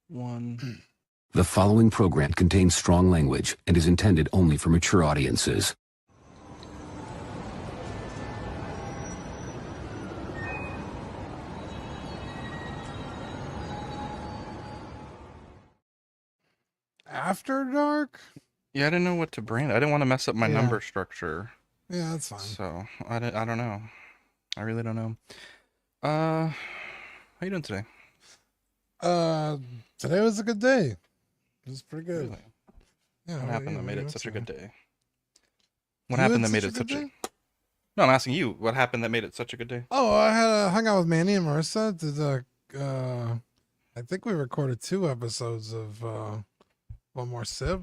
One. The following program contains strong language and is intended only for mature audiences. After dark? Yeah, I didn't know what to brand. I didn't want to mess up my Yeah. number structure. Yeah, that's fine. So I don't know. I really don't know. How you doing today? Today was a good day. It was pretty good. Really? Yeah. What happened that made it such a good day? What happened that made it such a? No, I'm asking you. What happened that made it such a good day? Oh, I had hung out with Manny and Marissa. I think we recorded 2 episodes of One More Sip.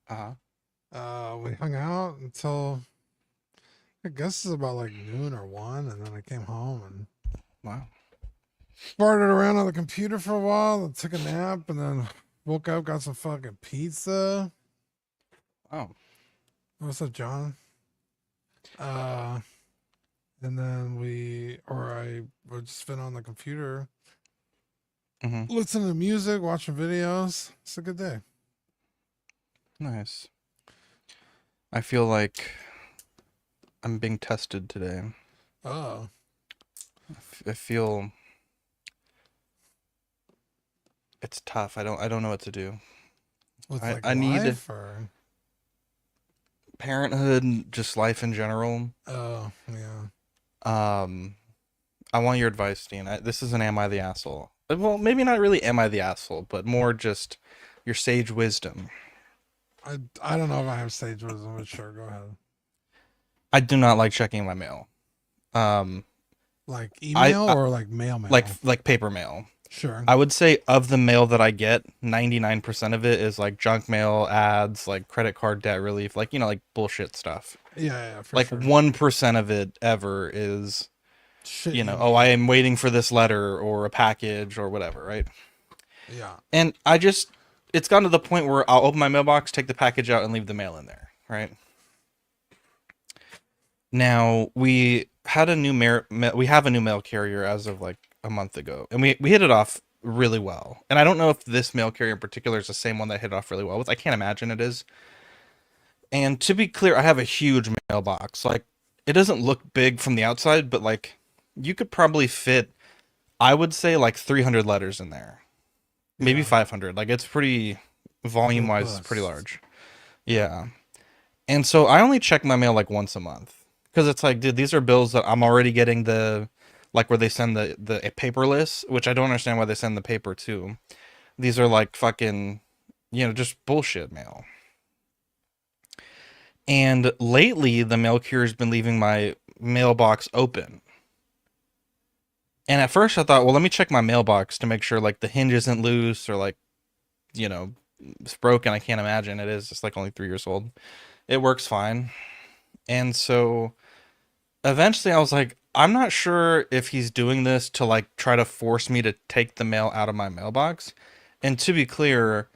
We hung out until I guess it's about like noon or 1, and then I came home and Wow. farted around on the computer for a while and took a nap, and then woke up, got some fucking pizza. Oh. What's up, John? And then I would just been on the computer, listening to music, watching videos. It's a good day. Nice. I feel like I'm being tested today. Oh. I feel it's tough. I don't know what to do. I need or... parenthood, just life in general. Oh, yeah. I want your advice, Dean. This isn't Am I the Asshole? Well, maybe not really Am I the Asshole, but more just your sage wisdom. I don't know if I have sage wisdom, but sure, go ahead. I do not like checking my mail. Like email or like mail? Like paper mail. Sure. I would say of the mail that I get, 99% of it is like junk mail, ads, like credit card debt relief, like, like bullshit stuff. Yeah, for like sure. 1% of it ever is, shit, I am waiting for this letter or a package or whatever, right? Yeah. And it's gotten to the point where I'll open my mailbox, take the package out, and leave the mail in there, right? Now, we have a new mail carrier as of like a month ago, and we hit it off really well. And I don't know if this mail carrier in particular is the same one that hit it off really well with. I can't imagine it is. And to be clear, I have a huge mailbox. Like, it doesn't look big from the outside, but like, you could probably fit, I would say, like 300 letters in there. Maybe 500. Like, it's pretty, volume-wise, it's pretty large. Yeah. And so I only check my mail like once a month. Because it's like, dude, these are bills that I'm already getting like where they send the paperless, which I don't understand why they send the paper too. These are like fucking, just bullshit mail. And lately, the mail carrier's been leaving my mailbox open. And at first I thought, well, let me check my mailbox to make sure like the hinge isn't loose or like, it's broken. I can't imagine it is. It's like only 3 years old. It works fine. And so eventually I was like, I'm not sure if he's doing this to like try to force me to take the mail out of my mailbox. And to be clear,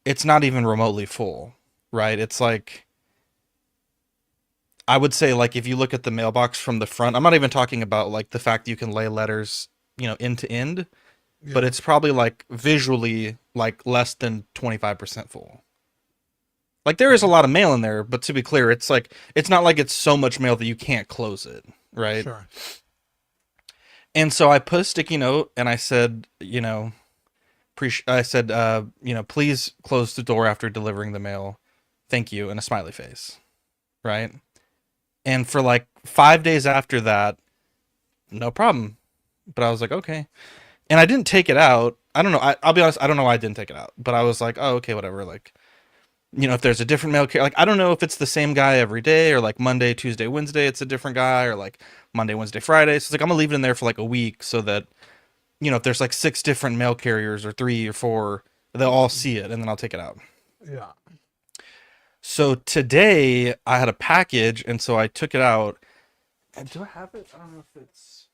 it's not even remotely full, right? It's like, I would say, like, if you look at the mailbox from the front, I'm not even talking about like the fact that you can lay letters, end to end, but it's probably like visually like less than 25% full. Like, there is a lot of mail in there, but to be clear, it's like, it's not like it's so much mail that you can't close it, right? Sure. And so I put a sticky note and I said, please close the door after delivering the mail. Thank you. And a smiley face. Right. And for like 5 days after that, no problem. But I was like, okay. And I didn't take it out. I don't know. I'll be honest. I don't know why I didn't take it out, but I was like, oh, okay, whatever. Like, if there's a different mail carrier, like, I don't know if it's the same guy every day or like Monday, Tuesday, Wednesday, it's a different guy, or like Monday, Wednesday, Friday. So it's like, I'm gonna leave it in there for like a week so that, if there's like 6 different mail carriers or 3 or 4, they'll all see it and then I'll take it out. Yeah. So today I had a package and so I took it out. And do I have it? I don't know if it's...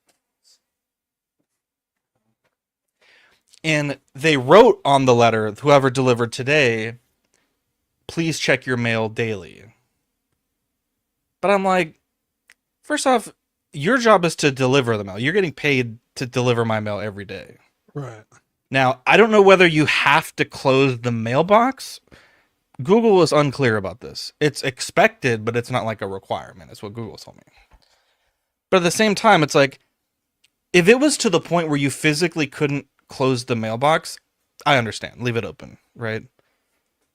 And they wrote on the letter, whoever delivered today, please check your mail daily. But I'm like, first off, your job is to deliver the mail. You're getting paid to deliver my mail every day. Right. Now, I don't know whether you have to close the mailbox. Google was unclear about this. It's expected, but it's not like a requirement. It's what Google told me. But at the same time, it's like, if it was to the point where you physically couldn't close the mailbox, I understand. Leave it open, right?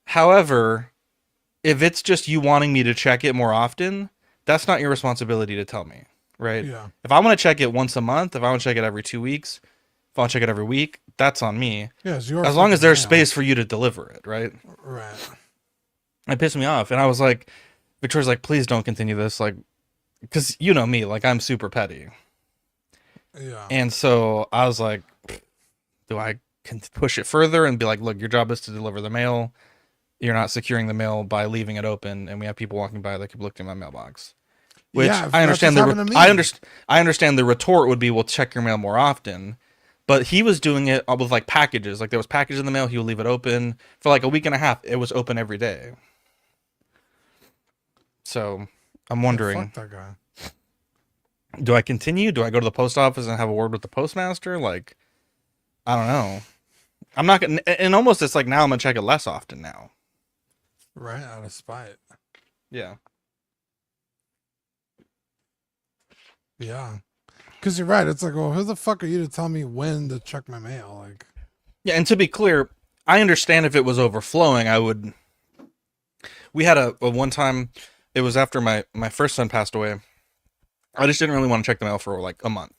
However, if it's just you wanting me to check it more often, that's not your responsibility to tell me, right? Yeah. If I want to check it once a month, if I want to check it every 2 weeks, if I want to check it every week, that's on me. Yeah, it's your As long as fucking there's mail. space for you to deliver it, right? Right. It pissed me off. And I was like, Victoria's like, please don't continue this. Like, because you know me, like, I'm super petty. Yeah. And so I was like, do I can push it further and be like, look, your job is to deliver the mail. You're not securing the mail by leaving it open, and we have people walking by that keep looking at my mailbox. Which Yeah, I understand. that's what's happened to me. I understand the retort would be, well, check your mail more often. But he was doing it with like packages. Like there was packages in the mail, he would leave it open for like a week and a half. It was open every day. So I'm wondering, Fuck that guy. do I continue? Do I go to the post office and have a word with the postmaster? Like, I don't know. I'm not gonna, and almost it's like now I'm gonna check it less often now. Right, out of spite. Yeah. Yeah. Because you're right. It's like, well, who the fuck are you to tell me when to check my mail? Like, Yeah, and to be clear, I understand if it was overflowing, I would. We had a one time, it was after my first son passed away. I just didn't really want to check the mail for like a month.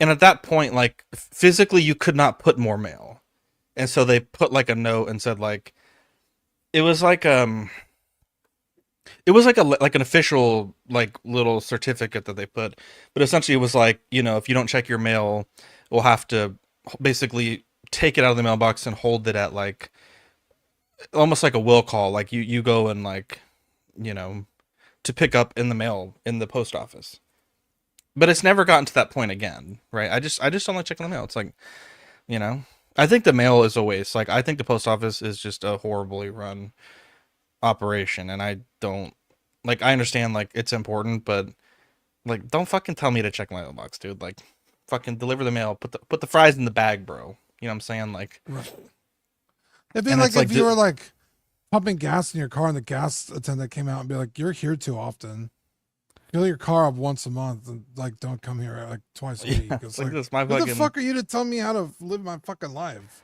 And at that point, like physically, you could not put more mail. And so they put like a note and said like, it was like an official like little certificate that they put, but essentially it was like, you know, if you don't check your mail, we'll have to basically take it out of the mailbox and hold it at like almost like a will call, like you go and like, you know, to pick up in the mail in the post office. But it's never gotten to that point again, right? I just don't like checking the mail. It's like, you know, I think the mail is a waste. Like I think the post office is just a horribly run operation, and I don't like. I understand like it's important, but like don't fucking tell me to check my mailbox, dude. Like fucking deliver the mail. Put the fries in the bag, bro. You know what I'm saying? Like, right. It'd be and like it's if like you were like pumping gas in your car and the gas attendant came out and be like, "You're here too often. Fill your car up once a month and like don't come here like twice a week." yeah, It's like like, this. My who the fucking. fuck are you to tell me how to live my fucking life?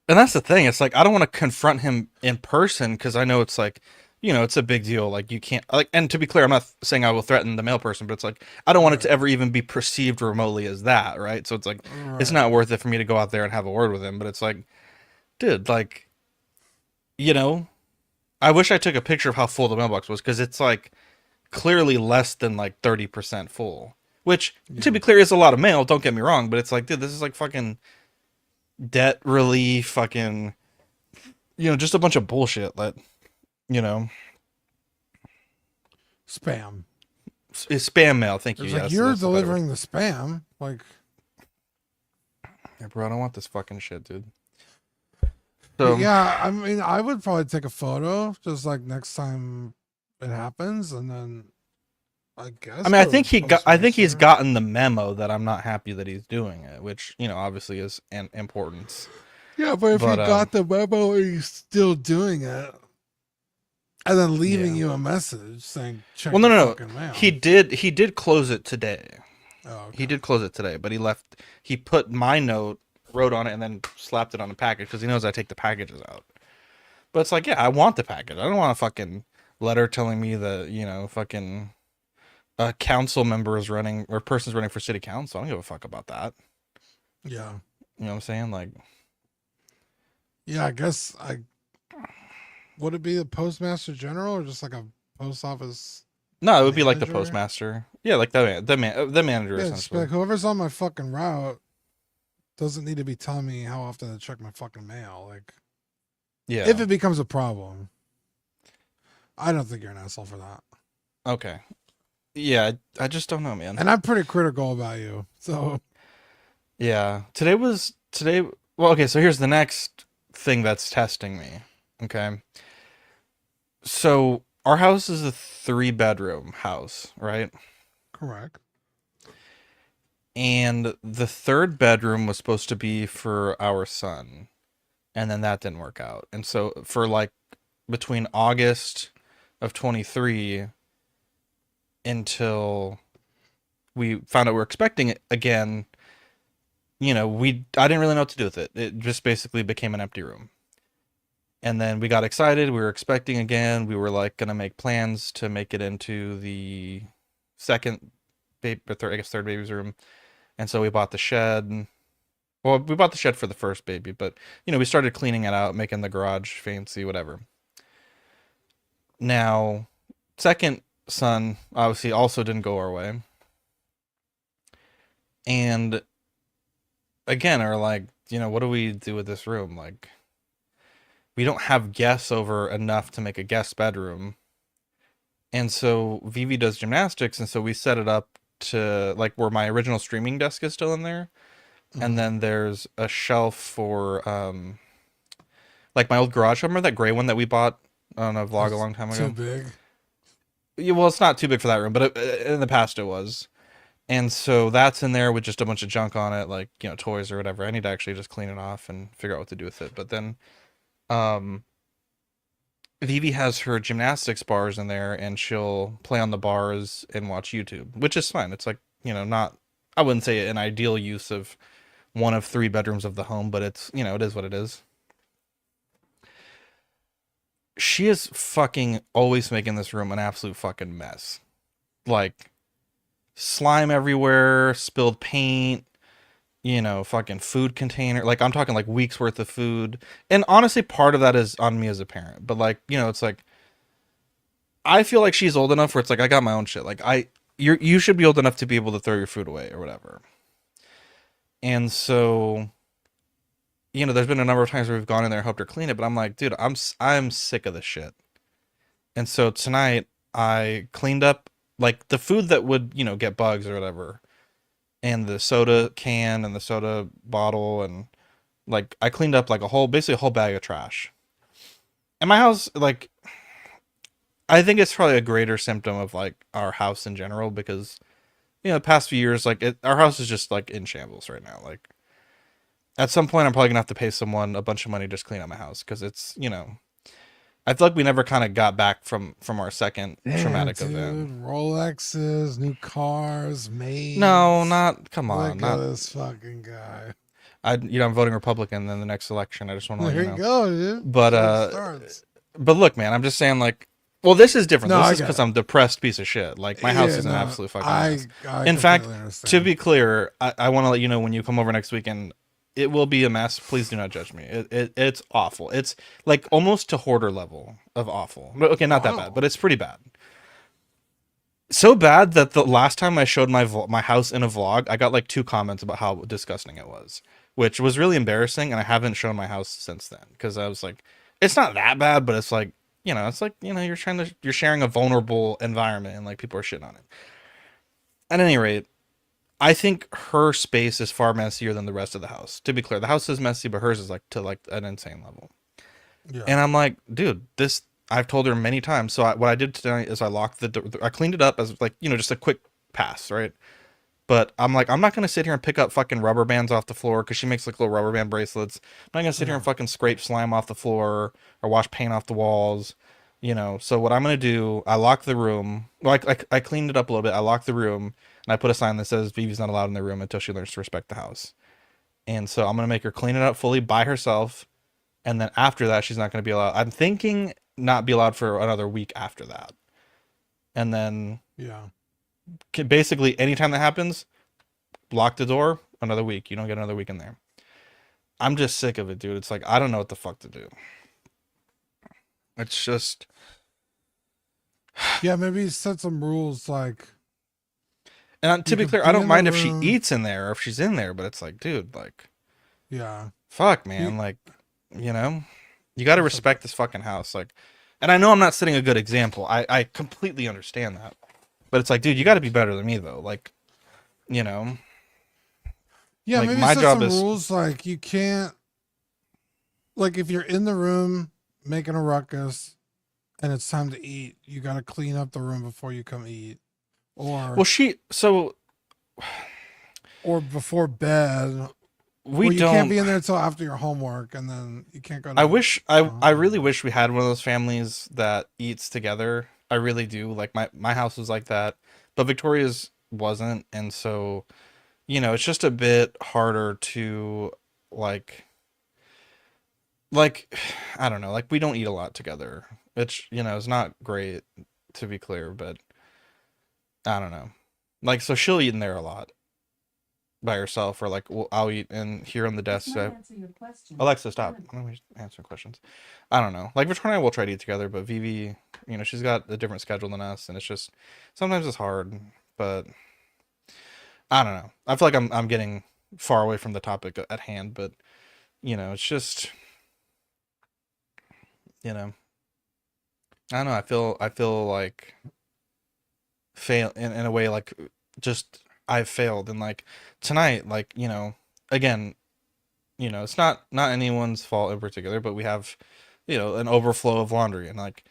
And that's the thing. It's like I don't want to confront him in person because I know it's like, you know, it's a big deal. Like you can't like. And to be clear, I'm not saying I will threaten the mail person, but it's like I don't want it to ever even be perceived remotely as that, right? So it's like it's not worth it for me to go out there and have a word with him. But it's like, dude, like, you know, I wish I took a picture of how full the mailbox was because it's like clearly less than like 30% full. Which, to be clear, is a lot of mail. Don't get me wrong, but it's like, dude, this is like fucking debt relief, fucking, you know, just a bunch of bullshit that, you know, Spam. is spam mail. Thank you. It's Yes, like you're that's the better word. delivering the spam. Like, Yeah, bro, I don't want this fucking shit, dude. So yeah, I mean, I would probably take a photo just like next time it happens, and then I guess. I mean, go to the I think he's postmaster. gotten the memo that I'm not happy that he's doing it, which, you know, obviously is an importance. Yeah, but if But, he got the memo and he's still doing it, and then leaving Yeah. you a message saying, "Check Well, your no. fucking mail." He did close it today. Oh, okay. He did close it today, but he put my note, wrote on it, and then slapped it on the package because he knows I take the packages out. But it's like, yeah, I want the package. I don't want a fucking letter telling me that, you know, fucking a council member is running or person's running for city council. I don't give a fuck about that. Yeah. You know what I'm saying? Like, Yeah, I guess would it be the postmaster general or just like a post office? no, it would be like the Manager? postmaster. Yeah, like the manager Yeah, just be essentially. like whoever's on my fucking route doesn't need to be telling me how often to check my fucking mail. Like, Yeah. if it becomes a problem, I don't think you're an asshole for that. Okay. Yeah, I just don't know, man. And I'm pretty critical about you, so Yeah. Today. Well, okay. So here's the next thing that's testing me. Okay. So our house is a 3-bedroom house, right? correct. And the third bedroom was supposed to be for our son, and then that didn't work out. And so for like between August of 23 until we found out we are expecting it again, I didn't really know what to do with it. It just basically became an empty room. And then we got excited. We were expecting again. We were like gonna make plans to make it into the second baby, or third, I guess third baby's room. And so we bought the shed. Well, we bought the shed for the first baby, but we started cleaning it out, making the garage fancy, whatever. Now, second son obviously also didn't go our way. And again, are like, what do we do with this room? Like, we don't have guests over enough to make a guest bedroom. And so Vivi does gymnastics, and so we set it up to like where my original streaming desk is still in there. And then there's a shelf for like my old garage. Remember that gray one that we bought on a vlog a long time ago? Too big. Yeah, well, it's not too big for that room, but in the past it was. And so that's in there with just a bunch of junk on it, like, toys or whatever. I need to actually just clean it off and figure out what to do with it. But then Vivi has her gymnastics bars in there, and she'll play on the bars and watch YouTube, which is fine. It's like, not, I wouldn't say an ideal use of one of 3 bedrooms of the home, but it's, it is what it is. She is fucking always making this room an absolute fucking mess. Like, slime everywhere, spilled paint, fucking food container. Like, I'm talking like weeks worth of food. And honestly, part of that is on me as a parent. But like, it's like, I feel like she's old enough where it's like, I got my own shit. Like, you should be old enough to be able to throw your food away or whatever. And so, there's been a number of times where we've gone in there and helped her clean it, but I'm like, dude, I'm sick of this shit. And so tonight I cleaned up like the food that would, get bugs or whatever, and the soda can and the soda bottle, and like I cleaned up like basically a whole bag of trash. And my house, like, I think it's probably a greater symptom of like our house in general, because the past few years, like our house is just like in shambles right now. Like, at some point I'm probably gonna have to pay someone a bunch of money to just clean out my house, because it's, I feel like we never kind of got back from our second traumatic event. Rolexes, new cars, maids. No, not, come on, Look not at this fucking guy. I'm voting Republican in the next election. I just want to let There you you know. go, dude. But look, man, I'm just saying, like, well, this is different. No, This I is get because it. I'm a depressed piece of shit. Like, my house is an absolute fucking mess. In fact, completely understand. to be clear, I want to let you know, when you come over next weekend, it will be a mess. Please do not judge me. It's awful. It's like almost to hoarder level of awful. But okay, not that bad, but it's pretty bad. So bad that the last time I showed my house in a vlog, I got like 2 comments about how disgusting it was, which was really embarrassing. And I haven't shown my house since then, because I was like, it's not that bad, but it's like, it's like, you're sharing a vulnerable environment, and like people are shitting on it. At any rate, I think her space is far messier than the rest of the house. To be clear, the house is messy, but hers is like to like an insane level. Yeah. And I'm like, dude, this, I've told her many times. So what I did tonight is I locked the door. I cleaned it up as like, just a quick pass, right? But I'm like, I'm not going to sit here and pick up fucking rubber bands off the floor, because she makes like little rubber band bracelets. I'm not going to sit here and fucking scrape slime off the floor or wash paint off the walls, So what I'm going to do, I locked the room. Well, I cleaned it up a little bit. I locked the room, and I put a sign that says Vivi's not allowed in the room until she learns to respect the house. And so I'm going to make her clean it up fully by herself. And then after that, she's not going to be allowed. I'm thinking not be allowed for another week after that. And then basically anytime that happens, lock the door, another week. You don't get another week in there. I'm just sick of it, dude. It's like, I don't know what the fuck to do. It's just, yeah, maybe set some rules, like. and to be clear, I don't mind if she eats in there or if she's in there, but it's like, dude, like, fuck, man, like, you got to respect this fucking house, like. And I know I'm not setting a good example. I completely understand that, but it's like, dude, you got to be better than me, though. Like, Yeah, like, maybe my set job some is rules, like you can't, like if you're in the room making a ruckus and it's time to eat, you got to clean up the room before you come eat. Or well, so or before bed, We or you can't don't. be in there until after your homework, and then you can't go to. I really wish we had one of those families that eats together. I really do. Like my house was like that, but Victoria's wasn't, and so it's just a bit harder to like like I don't know, like we don't eat a lot together. It's it's not great, to be clear, but I don't know. Like, so she'll eat in there a lot by herself, or like I'll eat in here on the desk. Alexa, stop. Let me answer questions. I don't know. Like Victoria and I will try to eat together, but Vivi, she's got a different schedule than us, and it's just sometimes it's hard. But I don't know. I feel like I'm getting far away from the topic at hand, but it's just I don't know. I feel like fail in a way, like just I've failed, and like tonight, like again, it's not anyone's fault in particular, but we have an overflow of laundry, and like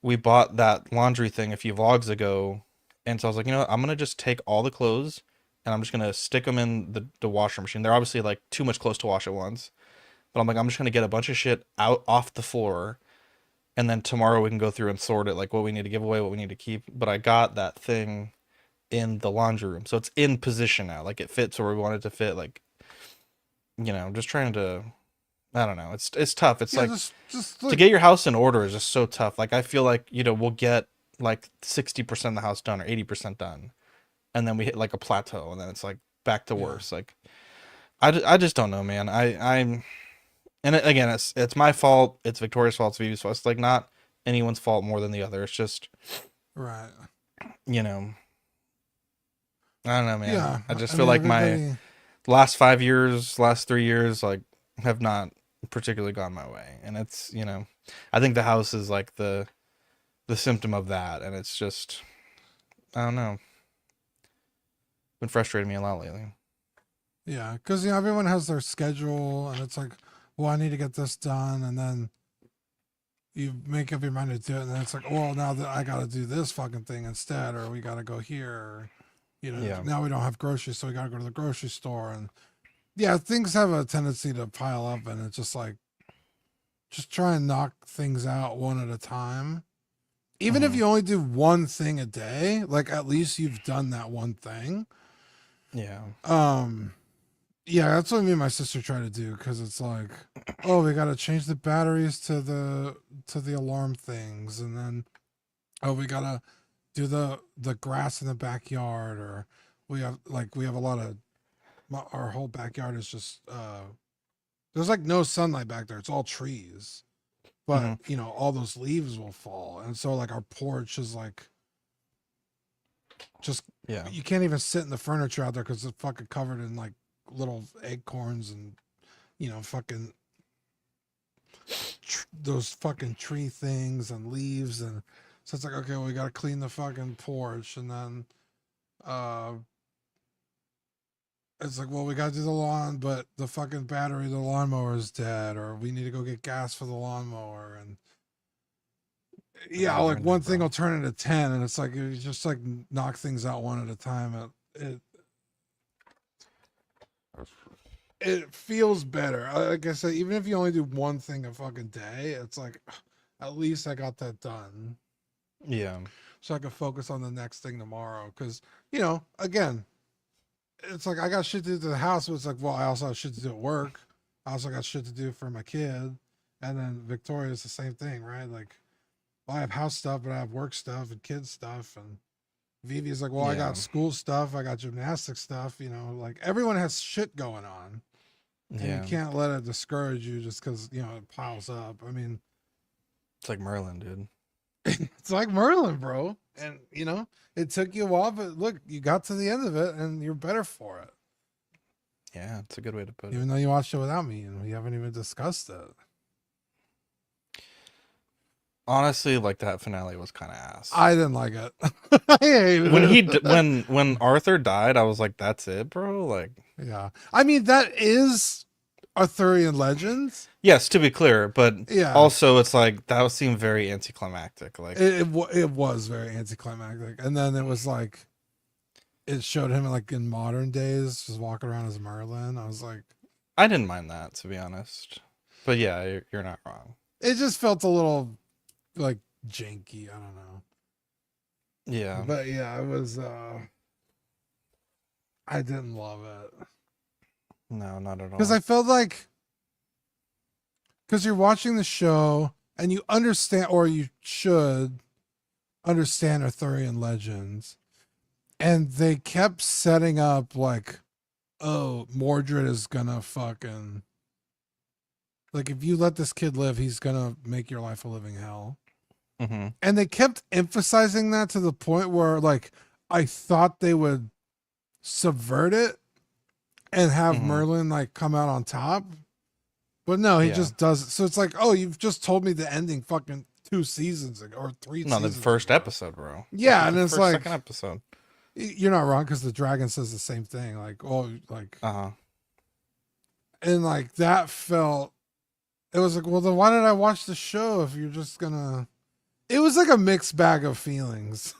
we bought that laundry thing a few vlogs ago, and so I was like, I'm gonna just take all the clothes and I'm just gonna stick them in the washer machine. They're obviously like too much clothes to wash at once, but I'm like, I'm just gonna get a bunch of shit out off the floor, and then tomorrow we can go through and sort it, like what we need to give away, what we need to keep. But I got that thing in the laundry room, so it's in position now, like it fits where we want it to fit. Like just trying to, I don't know, it's tough. It's like just to get your house in order is just so tough. Like I feel like we'll get like 60% of the house done or 80% done, and then we hit like a plateau, and then it's like back to worse. Like I just don't know, man. I'm and again, it's my fault, it's Victoria's fault, it's Vivi's fault. It's like not anyone's fault more than the other. It's just right. I don't know, man. Yeah, I just I feel mean, like my everybody. last 5 years, last 3 years, like have not particularly gone my way, and it's I think the house is like the symptom of that, and it's just I don't know, been frustrating me a lot lately. Yeah, because everyone has their schedule, and it's like, well, I need to get this done, and then you make up your mind to do it, and then it's like, well, now that I got to do this fucking thing instead, or we got to go here, or, Yeah. now we don't have groceries, so we got to go to the grocery store, and yeah, things have a tendency to pile up, and it's just like, just try and knock things out one at a time. Even if Mhm. you only do one thing a day, like at least you've done that one thing. Yeah. Yeah, that's what me and my sister try to do, because it's like, oh, we got to change the batteries to the alarm things, and then oh, we got to do the grass in the backyard, or we have a lot of our whole backyard is just there's like no sunlight back there. It's all trees. But, Mhm. all those leaves will fall. And so like our porch is like just Yeah. you can't even sit in the furniture out there because it's fucking covered in like little acorns and fucking those fucking tree things and leaves. And so it's like, okay, well, we got to clean the fucking porch, and then uh it's like, well, we got to do the lawn, but the fucking battery of the lawnmower is dead, or we need to go get gas for the lawnmower. And yeah, Never like ending, one thing bro. will turn into 10, and it's like you just like knock things out one at a time. It feels better. Like I said, even if you only do one thing a fucking day, it's like at least I got that done, Yeah. so I can focus on the next thing tomorrow. Because again, it's like I got shit to do to the house, but it's like, well, I also have shit to do at work. I also got shit to do for my kid, and then Victoria's the same thing, right? Like, well, I have house stuff, but I have work stuff and kids stuff, and Vivi's like, well, I Yeah. got school stuff, I got gymnastic stuff, like everyone has shit going on, and you Yeah. can't let it discourage you just because it piles up. I mean, It's like Merlin, dude. it's like Merlin, bro, and it took you a while, but look, you got to the end of it, and you're better for it. Yeah, it's a good way to put it. Even though you watched it without me, and we haven't even discussed it. Honestly, like that finale was kind of ass. I didn't like it. I hated When it. when Arthur died, I was like, that's it, bro. Like, Yeah, I mean that is Arthurian legends. yes, to be clear, but Yeah, also it's like that seemed very anticlimactic. Like, it was very anticlimactic, and then it was like, it showed him like in modern days, just walking around as Merlin. I was like, I didn't mind that, to be honest. But yeah, you're not wrong. it just felt a little like janky. I don't know. Yeah. But yeah, it was. I didn't love it No, not at because all. I felt like because you're watching the show and you understand, or you should understand Arthurian legends, and they kept setting up like, oh, Mordred is gonna fucking like if you let this kid live, he's gonna make your life a living hell. Mm-hmm. And they kept emphasizing that to the point where like I thought they would subvert it and have Mm-hmm. Merlin like come out on top. But no, he Yeah. just does it. So it's like, oh, you've just told me the ending fucking 2 seasons ago or 3 No, the seasons first ago. episode, bro. Yeah, and The it's first, like second episode. you're not wrong because the dragon says the same thing. Like, oh, like, Uh-huh. and like that felt. It was like, well, then why did I watch the show if you're just gonna? It was like a mixed bag of feelings.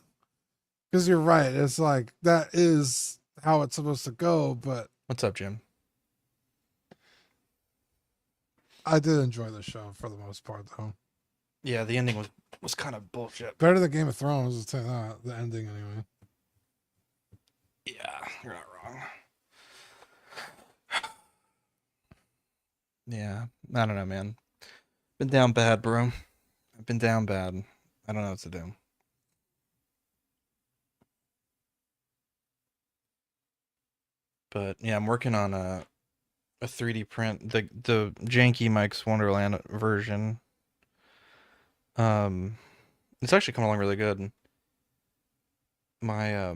Because you're right, it's like that is how it's supposed to go. But What's up, Jim? I did enjoy the show for the most part, though. Yeah, the ending was kind of bullshit. Better than Game of Thrones, I'll tell you that. The ending, anyway. Yeah, you're not wrong. Yeah, I don't know, man. Been down bad, bro. I've been down bad. I don't know what to do. But yeah, I'm working on a 3D print, the janky Mike's Wonderland version. It's actually coming along really good. My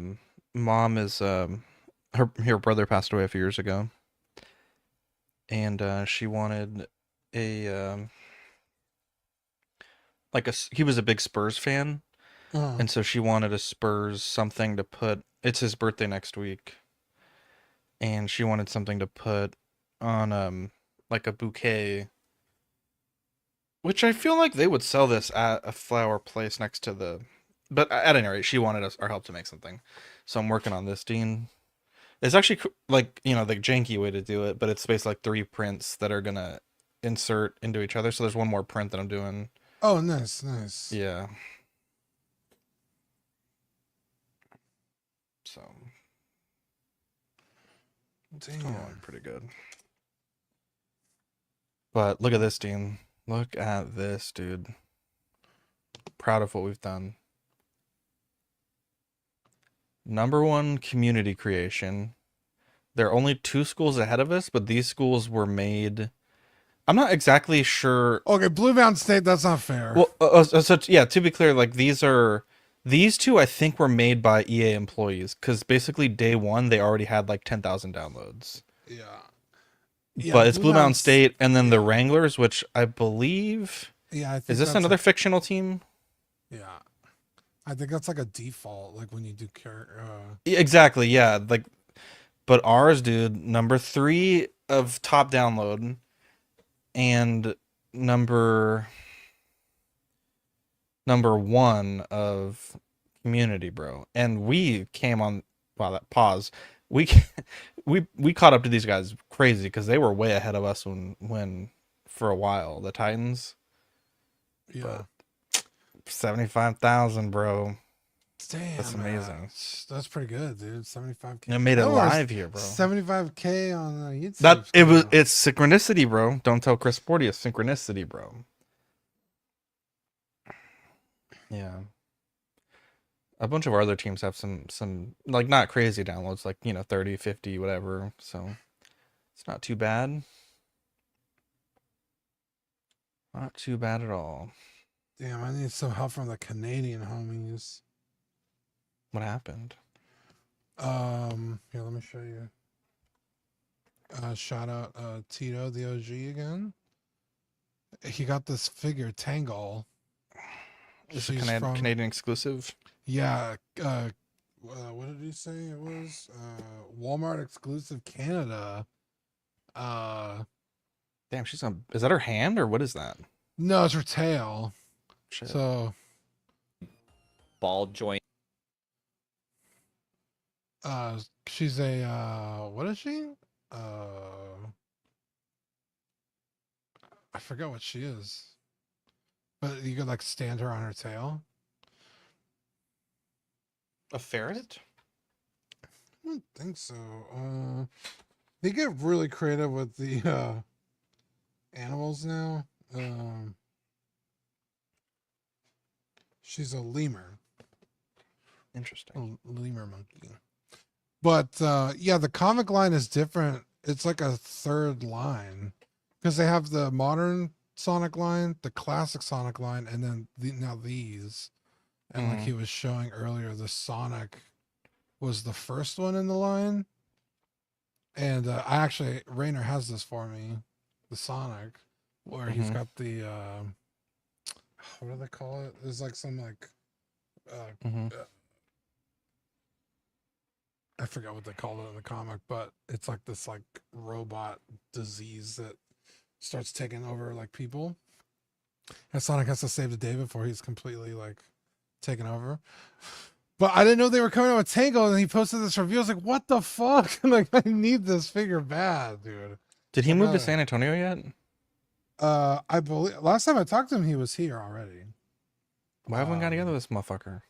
mom is her brother passed away a few years ago, and she wanted a he was a big Spurs fan, and so she wanted a Spurs something to put. It's his birthday next week, and she wanted something to put on like a bouquet, which I feel like they would sell this at a flower place next to the. But at any rate, she wanted our help to make something, so I'm working on this, Dean. It's actually like, the janky way to do it, but it's basically like 3 prints that are gonna insert into each other. So there's one more print that I'm doing. Oh, nice, nice. Yeah. So it's coming along pretty good. But look at this, Dean. Look at this, dude. Proud of what we've done. #1 community creation. There are only 2 schools ahead of us, but these schools were made. I'm not exactly sure. Okay, Blue Mountain State, that's not fair. Well, yeah, to be clear, like these 2 I think were made by EA employees, because basically day 1 they already had like 10,000 downloads. Yeah, But it's Blue Mountain State and then the Wranglers, which I believe. Yeah, I think Is this that's another fictional team? Yeah, I think that's like a default, like when you do Yeah, exactly, yeah. Like, but ours, dude, #3 of top download, and number 1 of community, bro. And we came on. Wow, that pause. We we caught up to these guys crazy because they were way ahead of us when for a while, the Titans. Yeah. But 75,000, bro. Damn, That's amazing. That's pretty good, dude. 75K. And it made it live here, bro. 75K on YouTube. It's synchronicity, bro. Don't tell Chris Porty, it's synchronicity, bro. Yeah. A bunch of our other teams have some like not crazy downloads, like 30, 50, whatever. So it's not too bad. Not too bad at all. Damn, I need some help from the Canadian homies. What happened? Here, let me show you. Shout out Tito the OG again. He got this figure Tangle. Is it Canadian exclusive? Yeah. What did he say it was? Walmart exclusive Canada. Damn, is that her hand or what is that? No, it's her tail. Shit. So ball joint. She's a what is she? Uh, I forgot what she is, but you could like stand her on her tail. A ferret? I don't think so. They get really creative with the animals now. She's a lemur, Interesting. lemur monkey. But yeah, the comic line is different. It's like a third line because they have the modern Sonic line, the classic Sonic line, and then now these. And like he was showing earlier, the Sonic was the first one in the line. And I actually, Rainer has this for me, the Sonic, where he's got the, what do they call it? There's like some like, I forgot what they called it in the comic, but it's like this like robot disease that starts taking over like people. And Sonic has to save the day before he's completely like taken over. But I didn't know they were coming out with Tango, and he posted this review. I was like, "What the fuck?" Like, I need this figure bad, dude. Did he move to San Antonio yet? I believe last time I talked to him, he was here already. Why haven't we got together with this motherfucker?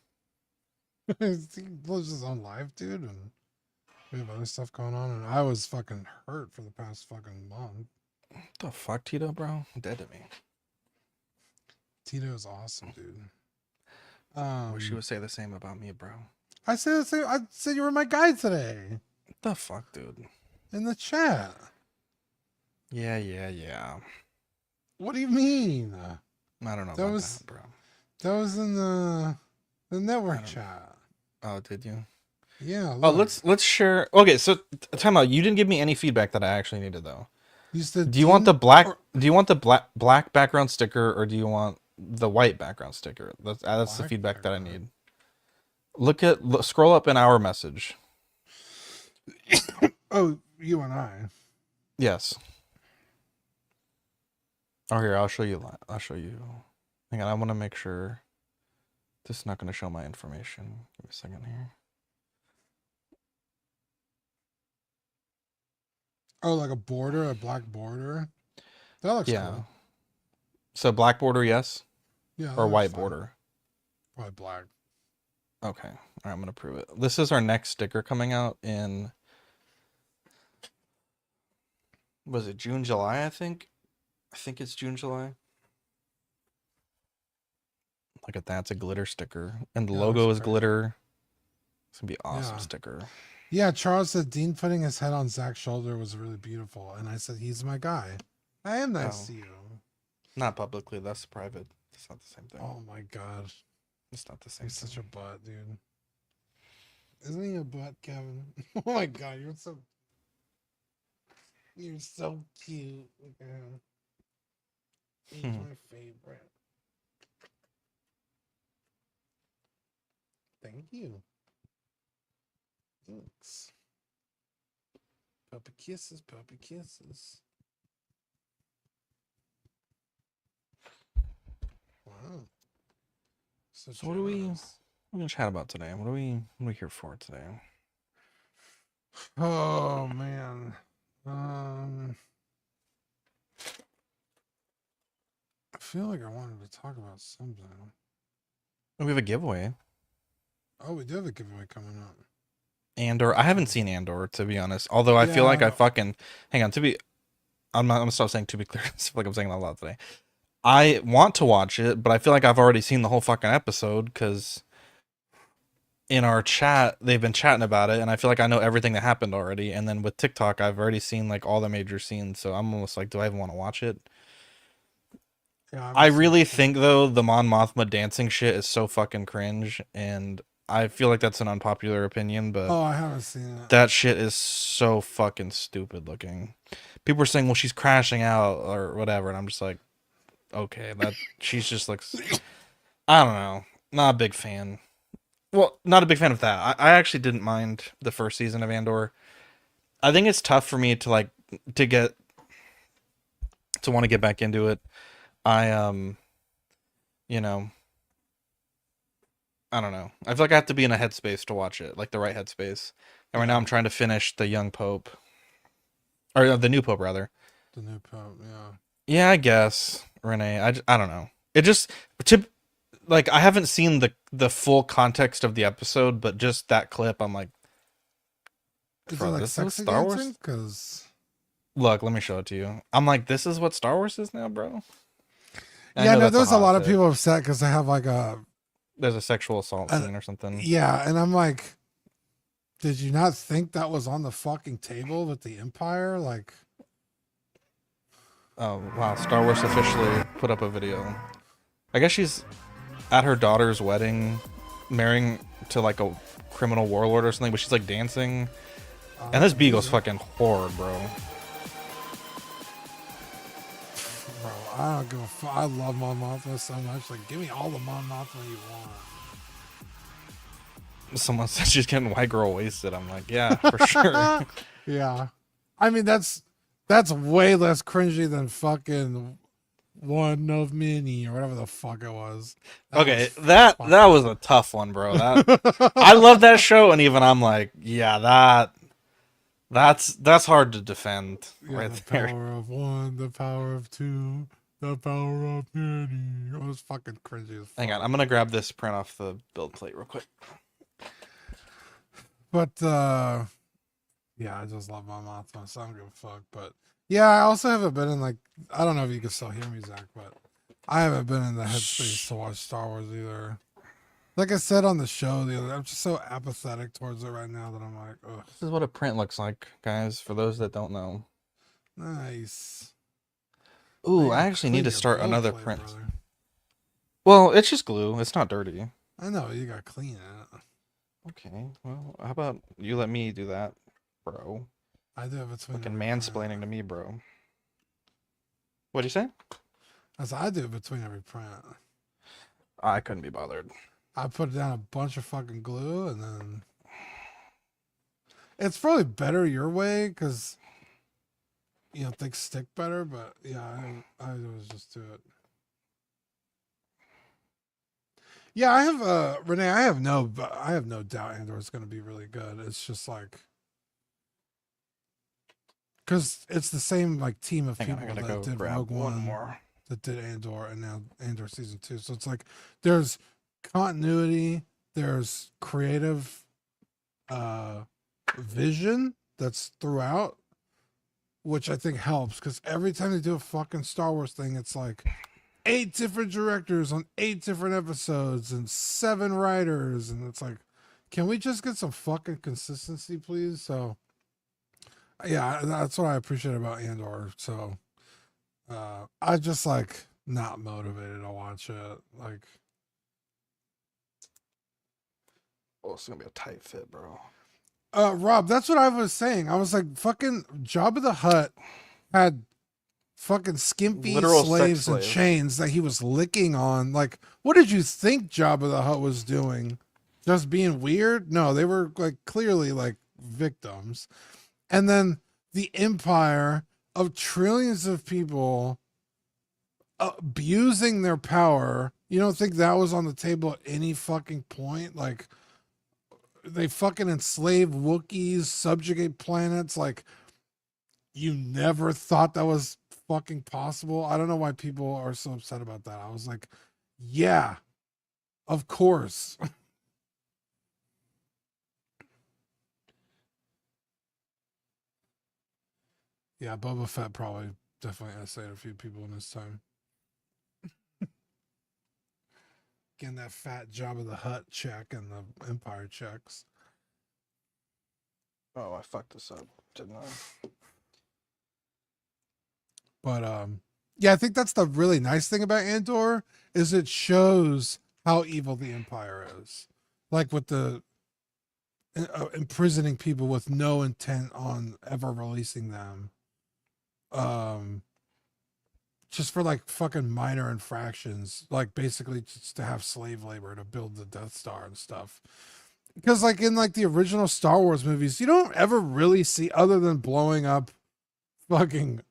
He lives his own life, dude, and we have other stuff going on. And I was fucking hurt for the past fucking month. What the fuck, Tito, bro? Dead to me. Tito is awesome, dude. Wish you would say the same about me, bro. I said the same. I said you were my guy today What the fuck, dude? in the chat. Yeah. What do you mean? I don't know That about was- that, bro. That was in the network chat. Oh, did you? Yeah. Oh, look. let's share. Okay, so time out. You didn't give me any feedback that I actually needed, though. Do you want the black? Do you want the black background sticker, or do you want the white background sticker? That's the Black feedback that I background. need. Scroll up in our message. Oh, you and I. Yes. Oh, here, I'll show you. I'll show you. Hang on, I want to make sure this is not going to show my information. Give me a second here. Oh, like a border, a black border. That looks cool. So black border, yes, Yeah. or white border. Probably black. Okay, all right, I'm gonna prove it. This is our next sticker coming out in. Was it June, July? I think it's June, July. Look at that. It's a glitter sticker. And the logo is glitter. It's going to be an awesome sticker. Yeah, Charles said Dean putting his head on Zach's shoulder was really beautiful. And I said, he's my guy. I am nice to you. Not publicly. That's private. It's not the same thing. Oh my God. It's not the same He's thing. such a butt, dude. Isn't he a butt, Kevin? Oh my God, you're so cute. Look at him. He's my favorite. Thank you. Thanks. Puppy kisses, puppy kisses. Wow. So what are we gonna chat about today? What are we here for today? Oh man. I feel like I wanted to talk about something. We have a giveaway. Oh, we do have a giveaway coming up. Andor. I haven't seen Andor, to be honest. Although I feel like I fucking hang on. I'm gonna stop saying to be clear. I feel like I'm saying that a lot today. I want to watch it, but I feel like I've already seen the whole fucking episode because in our chat they've been chatting about it, and I feel like I know everything that happened already. And then with TikTok, I've already seen like all the major scenes, so I'm almost like, do I even want to watch it? Yeah, I really think though the Mon Mothma dancing shit is so fucking cringe, and I feel like that's an unpopular opinion, but I haven't seen it. That shit is so fucking stupid looking. People are saying, well, she's crashing out or whatever, and I'm just like, okay, that she's just looks. I don't know. Not a big fan. Well, not a big fan of that. I actually didn't mind the first season of Andor. I think it's tough for me to want to get back into it. I I don't know. I feel like I have to be in a headspace to watch it, like the right headspace. And right now I'm trying to finish the young pope, or the new pope rather. The new pope, yeah. Yeah, I guess Renee. I don't know. It just to like I haven't seen the full context of the episode, but just that clip, I'm like, Is it bro, like this is what sexy Star dancing? Wars. Because Look, let me show it to you. I'm like, this is what Star Wars is now, bro. And I yeah, know no, that's there's a hot lot of take. people upset because they have like There's a sexual assault a scene or something. yeah, and I'm like, did you not think that was on the fucking table with the Empire? Like, Oh wow, Star Wars officially put up a video. I guess she's at her daughter's wedding, marrying to like a criminal warlord or something, but she's like dancing. And this bee goes fucking hard, bro. bro, I don't give a fuck. I love Mon Mothma so much. Like, give me all the Mon Mothma you want. Someone said she's getting white girl wasted. I'm like, yeah, for sure. Yeah, I mean that's way less cringy than fucking One of Many or whatever the fuck it was. Okay, that was a tough one, bro. That I love that show, and even I'm like, yeah, that's hard to defend yeah, right the there. power of one, the power of two, the power of many. It was fucking cringy as fuck. Hang on, I'm gonna grab this print off the build plate real quick. But yeah, I just love my Mothma, so I don't give a fuck. But yeah, I also haven't been in like I don't know if you can still hear me, Zach, but I haven't been in the headspace to watch Star Wars either. Like I said on the show the other, I'm just so apathetic towards it right now that I'm like, ugh. This is what a print looks like, guys. For those that don't know. Nice. Ooh, Man, I actually clean need to your start build another plate, print. brother. Well, it's just glue. It's not dirty. I know you got to clean it. Okay. Well, how about you let me do that, bro? I do it between. Fucking every mansplaining print. to me, bro. What'd you say? I do it between every print. I couldn't be bothered. I put down a bunch of fucking glue and then it's probably better your way because you know things stick better. But yeah, I always just do it. Yeah, I have Renee. I have no doubt Andor is going to be really good. It's just like because it's the same like team of Hang on, I people gotta that go did grab Rogue one One, more. that did Andor, and now Andor season 2. So it's like there's continuity, there's creative vision that's throughout, which I think helps because every time they do a fucking Star Wars thing, it's like 8 different directors on 8 different episodes and 7 writers, and it's like, can we just get some fucking consistency, please? So yeah, that's what I appreciate about Andor. So I just like not motivated to watch it. Like, Oh, it's gonna be a tight fit, bro. Rob, that's what I was saying. I was like, fucking Jabba the Hutt had fucking skimpy Literal sex slaves and slave. chains that he was licking on. Like, what did you think Jabba the Hutt was doing? Just being weird? No, they were like clearly like victims. And then the empire of trillions of people abusing their power. You don't think that was on the table at any fucking point? Like, they fucking enslave Wookiees, subjugate planets. Like, you never thought that was fucking possible. I don't know why people are so upset about that. I was like, yeah, of course. Yeah, Boba Fett probably definitely essayed a few people in his time. Getting that fat Jabba the Hutt check and the Empire checks. Oh, I fucked this up, didn't I? But yeah, I think that's the really nice thing about Andor is it shows how evil the Empire is. Like with the imprisoning people with no intent on ever releasing them. Just for like fucking minor infractions, like basically just to have slave labor to build the Death Star and stuff. Because like in like the original Star Wars movies, you don't ever really see other than blowing up fucking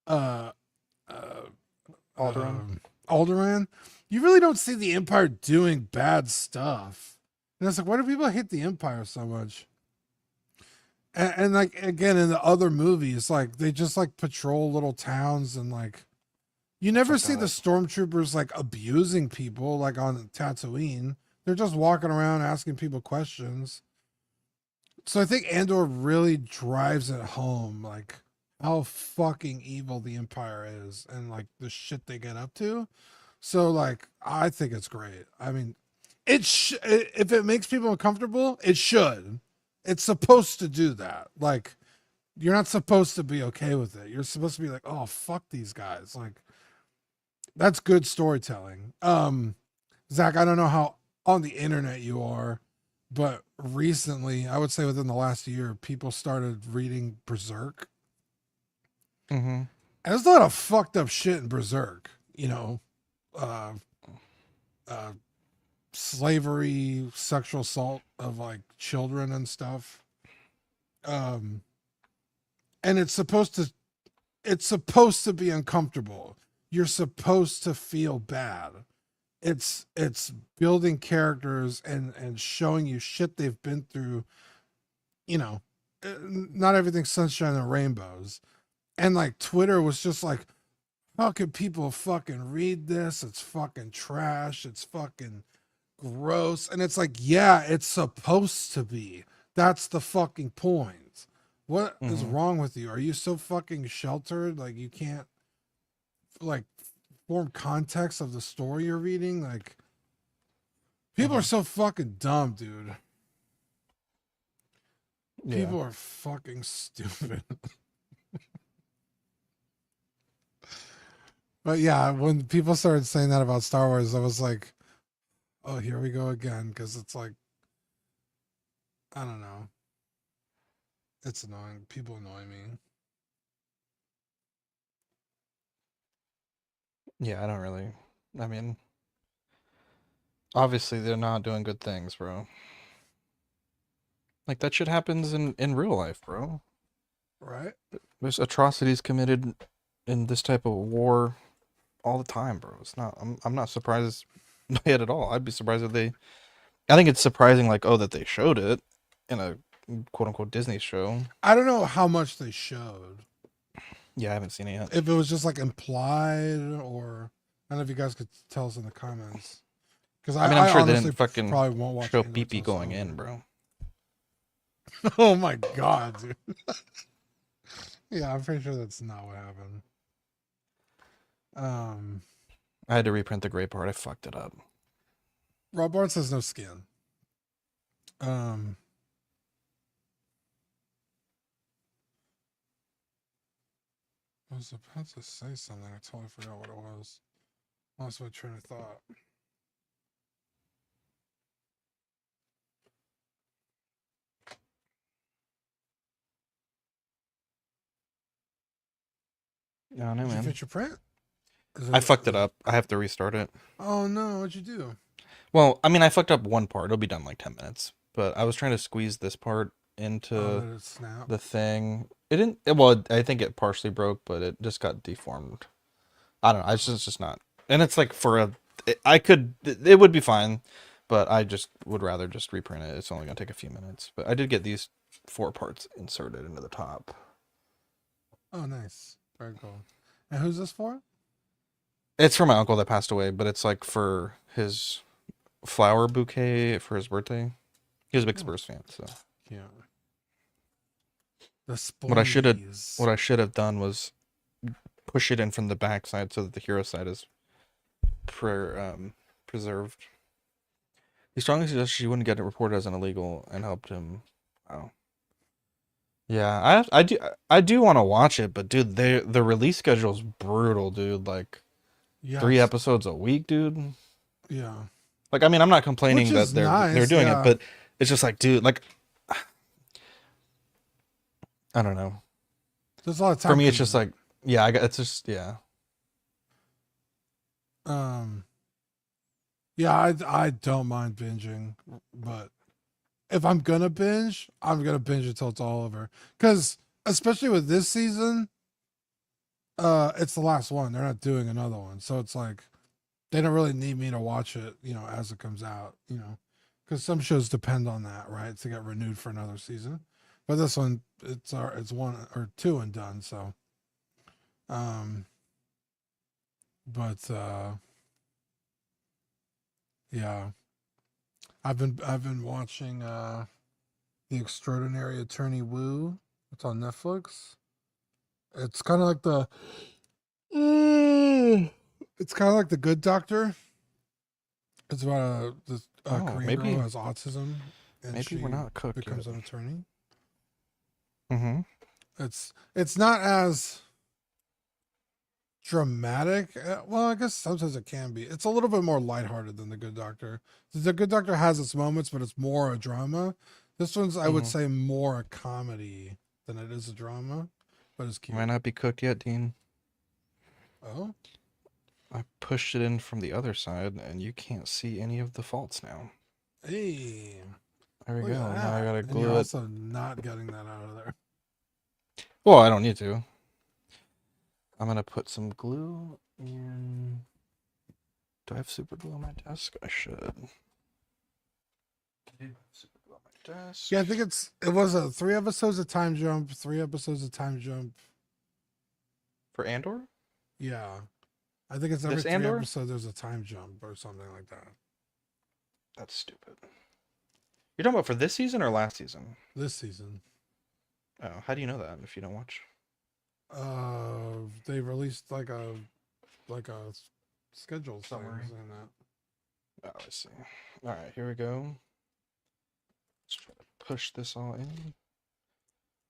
Alderaan, you really don't see the Empire doing bad stuff. And it's like, why do people hate the Empire so much? And like again in the other movies, like they just like patrol little towns and like you never Fucked see on the it. stormtroopers like abusing people like on Tatooine. They're just walking around asking people questions. So I think Andor really drives it home, like how fucking evil the Empire is and like the shit they get up to. So like I think it's great. I mean, if it makes people uncomfortable, it should. It's supposed to do that. Like you're not supposed to be okay with it. You're supposed to be like, "Oh, fuck these guys." Like that's good storytelling. Zach, I don't know how on the internet you are, but recently, I would say within the last year, people started reading Berserk. Mm-hmm. And there's a lot of fucked up shit in Berserk. You know, uh, uh, slavery, sexual assault of like children and stuff. Um, and it's supposed to be uncomfortable. You're supposed to feel bad. It's building characters and showing you shit they've been through. You know, not everything's sunshine and rainbows. And like Twitter was just like, how can people fucking read this? It's fucking trash. It's fucking gross. And it's like, yeah, it's supposed to be. That's the fucking point. What is Mm-hmm. wrong with you? Are you so fucking sheltered? Like you can't like form context of the story you're reading? Like people are Mm-hmm. so fucking dumb, dude. Yeah. People are fucking stupid. But yeah, when people started saying that about Star Wars, I was like, oh, here we go again. Because it's like, I don't know. It's annoying. People annoy me. Yeah, I don't really. I mean, obviously they're not doing good things, bro. Like that shit happens in real life, bro. Right? There's atrocities committed in this type of war all the time, bro. It's not. I'm not surprised by it at all. I'd be surprised if they. I think it's surprising, like, oh, that they showed it in a quote unquote Disney show. I don't know how much they showed. Yeah, I haven't seen it yet. If it was just like implied or I don't know if you guys could tell us in the comments. Because I mean, I'm I sure they honestly didn't fucking probably won't watch show Andor until PP it's going in, over. bro. Oh my god, dude. Yeah, I'm pretty sure that's not what happened. Um, I had to reprint the gray part. I fucked it up. Rob Barnes has no skin. Um, I was about to say something. I totally forgot what it was. Lost my train of thought. I don't know, Did you man. finish your print? I fucked it up. I have to restart it. Oh no! What'd you do? Well, I mean, I fucked up one part. It'll be done in like 10 minutes. But I was trying to squeeze this part Oh, into did it snap? the thing. It didn't. Well, I think it partially broke, but it just got deformed. I don't know. It's just not. And it's like for a. I could. It would be fine, but I just would rather just reprint it. It's only gonna take a few minutes. But I did get these 4 parts inserted into the top. Oh, nice. Very cool. And who's this for? It's for my uncle that passed away, but it's like for his flower bouquet for his birthday. He was a big Oh, Spurs fan, so yeah. The what I should have Splies. what I should have done was push it in from the back side so that the hero side is preserved. He strongly suggested she wouldn't get it reported as an illegal and helped him. Oh, yeah, I do want to watch it, but dude, the release schedule is brutal, dude. Like 3 episodes a week, dude. Yeah. Like, I mean, I'm not Which complaining is that they're nice. doing it, Yeah. but it's just like, dude, like, I don't know. There's a lot of time. For me, it's just commitment. like, yeah, it's just, yeah. Um. Yeah, I don't mind binging, but if I'm gonna binge, I'm gonna binge until it's all over. Because especially with this season, it's the last one. They're not doing another one, so it's like they don't really need me to watch it, as it comes out, because some shows depend on that, right, to get renewed for another season. But this one, it's 1 or 2 and done. So, um, but yeah, I've been watching The Extraordinary Attorney Wu. It's on Netflix. It's kind of like the it's kind of like the Good Doctor. It's about a Oh, Korean girl maybe who has autism, and maybe she we're not cooked becomes yet. an attorney. Mm-hmm. It's not as dramatic. Well, I guess sometimes it can be. It's a little bit more lighthearted than the Good Doctor. The Good Doctor has its moments, but it's more a drama. This one's, I would Mm-hmm. say, more a comedy than it is a drama, but it's Might cute. not be cooked yet, Dean. Oh, I pushed it in from the other side, and you can't see any of the faults now. hey, There we look at go. Now I that! gotta And you're glue it. also not getting that out of there. Well, I don't need to. I'm gonna put some glue in. Do I have super glue on my desk? I should. I do have super glue on my desk. Yeah, I think it was a 3 episodes of Time Jump, 3 episodes of Time Jump. For Andor? Yeah, I think it's every This 3 Andor? episodes there's a time jump or something like that. That's stupid. You're talking about for this season or last season? This season, Oh, how do you know that if you don't watch? they released like a schedule Summary. saying that. Oh, I see. All right, here we go. Let's try to push this all in.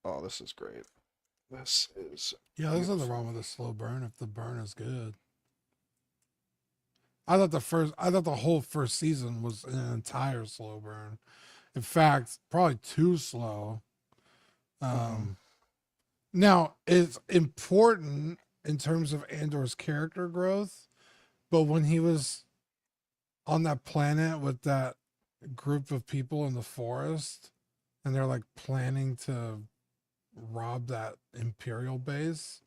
Oh, this is great. This is Yeah, there's nothing beautiful. wrong with a slow burn if the burn is good. I thought the whole first season was an entire slow burn. In fact, probably too slow. Um, Now it's important in terms of Andor's character growth, but when he was on that planet with that group of people in the forest, and they're like planning to rob that Imperial base,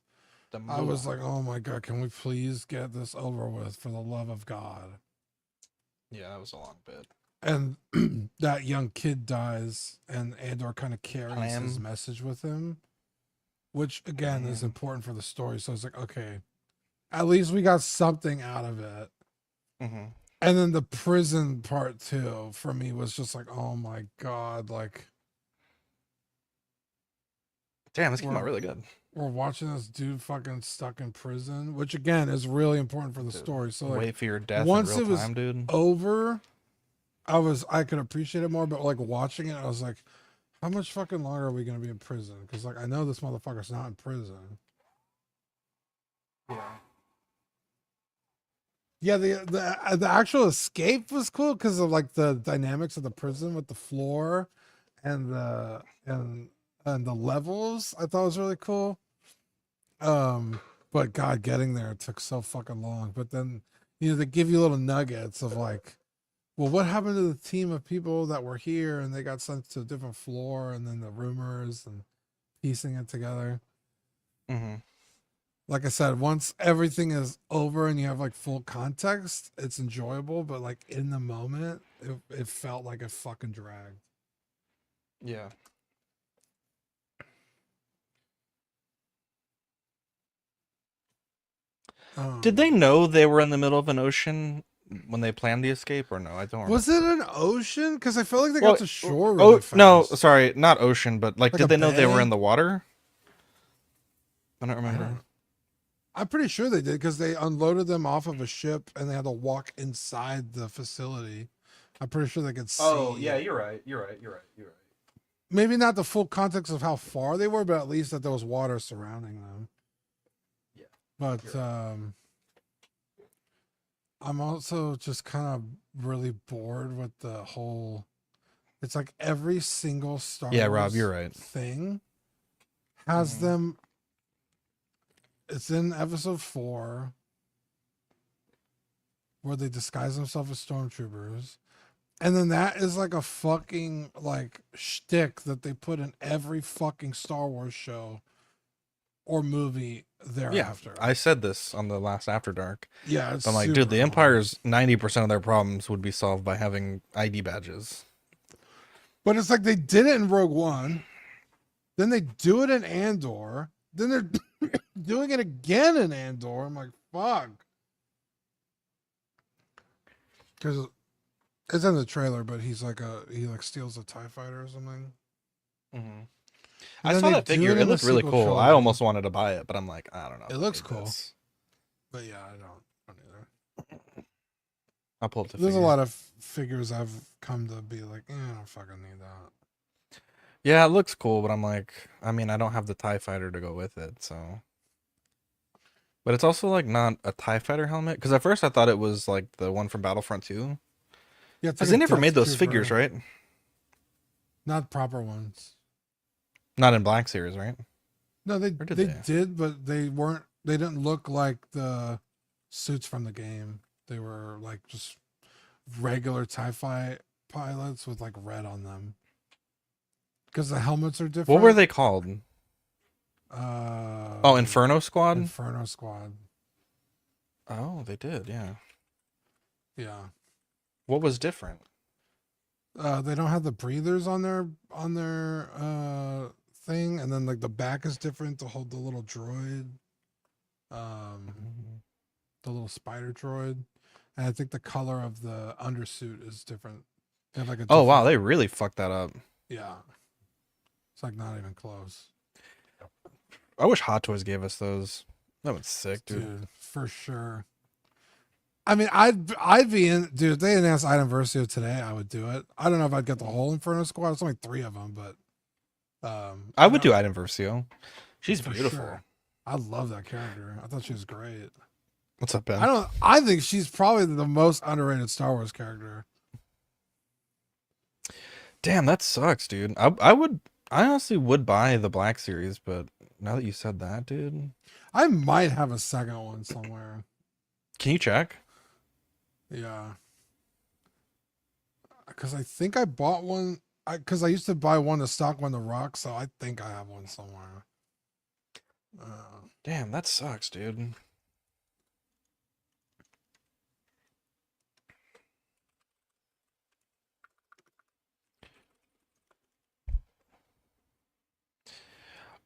The I was Moolah. like, oh my God, can we please get this over with for the love of God? Yeah, that was a long bit. And that young kid dies, and Andor kind of carries his Plan. message with him, which again is Plan. important for the story. So it's like, okay, at least we got something out of it. Mm-hmm. And then the prison part too, for me, was just like, oh my God, like Damn, this came out we're really good. we're watching this dude fucking stuck in prison, which again is really important for the Dude, story. So like wait for your death in once real it was time, dude. over, I could appreciate it more, but like watching it, I was like, how much fucking longer are we gonna be in prison? Because like I know this motherfucker's not in prison. Yeah. Yeah, the actual escape was cool because of like the dynamics of the prison with the floor and the levels. I thought was really cool. But God, getting there took so fucking long. But then they give you little nuggets of like, well, what happened to the team of people that were here and they got sent to a different floor, and then the rumors and piecing it together. Mm-hmm. Like I said, once everything is over and you have like full context, it's enjoyable. But like in the moment, it felt like a fucking drag. Yeah. Did they know they were in the middle of an ocean when they planned the escape, or no? I don't remember. Was it an ocean? Because I felt like they Well, got to shore oh really no, fast. sorry, not ocean, but like, Like did a they know they were bay? in the water? I don't I remember. don't. I'm pretty sure they did because they unloaded them off of a ship and they had to walk inside the facility. I'm pretty sure they could see. Oh yeah, you're right. You're right. Maybe not the full context of how far they were, but at least that there was water surrounding them. Yeah. But You're I'm also just kind of really bored with the whole. It's like every single Star Yeah, Wars Rob, you're right. thing has Mhm. them. It's in episode 4 where they disguise themselves as stormtroopers. And then that is like a fucking like shtick that they put in every fucking Star Wars show or movie Yeah, thereafter. I said this on the last After Dark. Yeah, it's I'm like, super dude, the annoying. Empire's 90% of their problems would be solved by having ID badges. But it's like they did it in Rogue One. Then they do it in Andor. Then they're doing it again in Andor. I'm like, fuck. Because it's in the trailer, but he like steals a TIE fighter or something. Mm-hmm. And I then saw they that do figure. it It in the looked really sequel cool. I trilogy. almost wanted to buy it, but I'm like, I don't know. It if I looks need cool. this. But yeah, I don't either. I'll pull up the There's figure. a lot of figures I've come to be like, I don't fucking need that. Yeah, it looks cool, but I'm like, I mean, I don't have the TIE fighter to go with it, so. But it's also like not a TIE fighter helmet, because at first I thought it was like the one from Battlefront 2. Yeah, it's Because like they a never Death made those Trooper. figures, right? Not proper ones. Not in Black Series, right? No, they Or did they they? did, but they weren't. They didn't look like the suits from the game. They were like just regular TIE fight pilots with like red on them. Because the helmets are different. What were they called? Oh, Uh, Inferno Squad? Inferno Squad. Oh, they did, yeah. Yeah. What was different? They don't have the breathers on their thing, and then like the back is different to hold the little droid, the little spider droid, and I think the color of the undersuit is different. They have like a Oh, wow, different- they really fucked that up. yeah, it's like not even close, I wish Hot Toys gave us those. That was sick, dude. for sure. I mean, I'd be in, dude. If they announced Item Versio today, I would do it. I don't know if I'd get the whole Inferno Squad. It's only 3 of them, but I would do Item Versio. She's for beautiful. sure. I love that character. I thought she was great. What's up, Ben? I think she's probably the most underrated Star Wars character. Damn, that sucks, dude. I honestly would buy the Black Series, but now that you said that, dude. I might have a second one somewhere. Can you check? Yeah. Because I think I bought one. Because I used to buy one to stock one to rock, so I think I have one somewhere. Damn, that sucks, dude.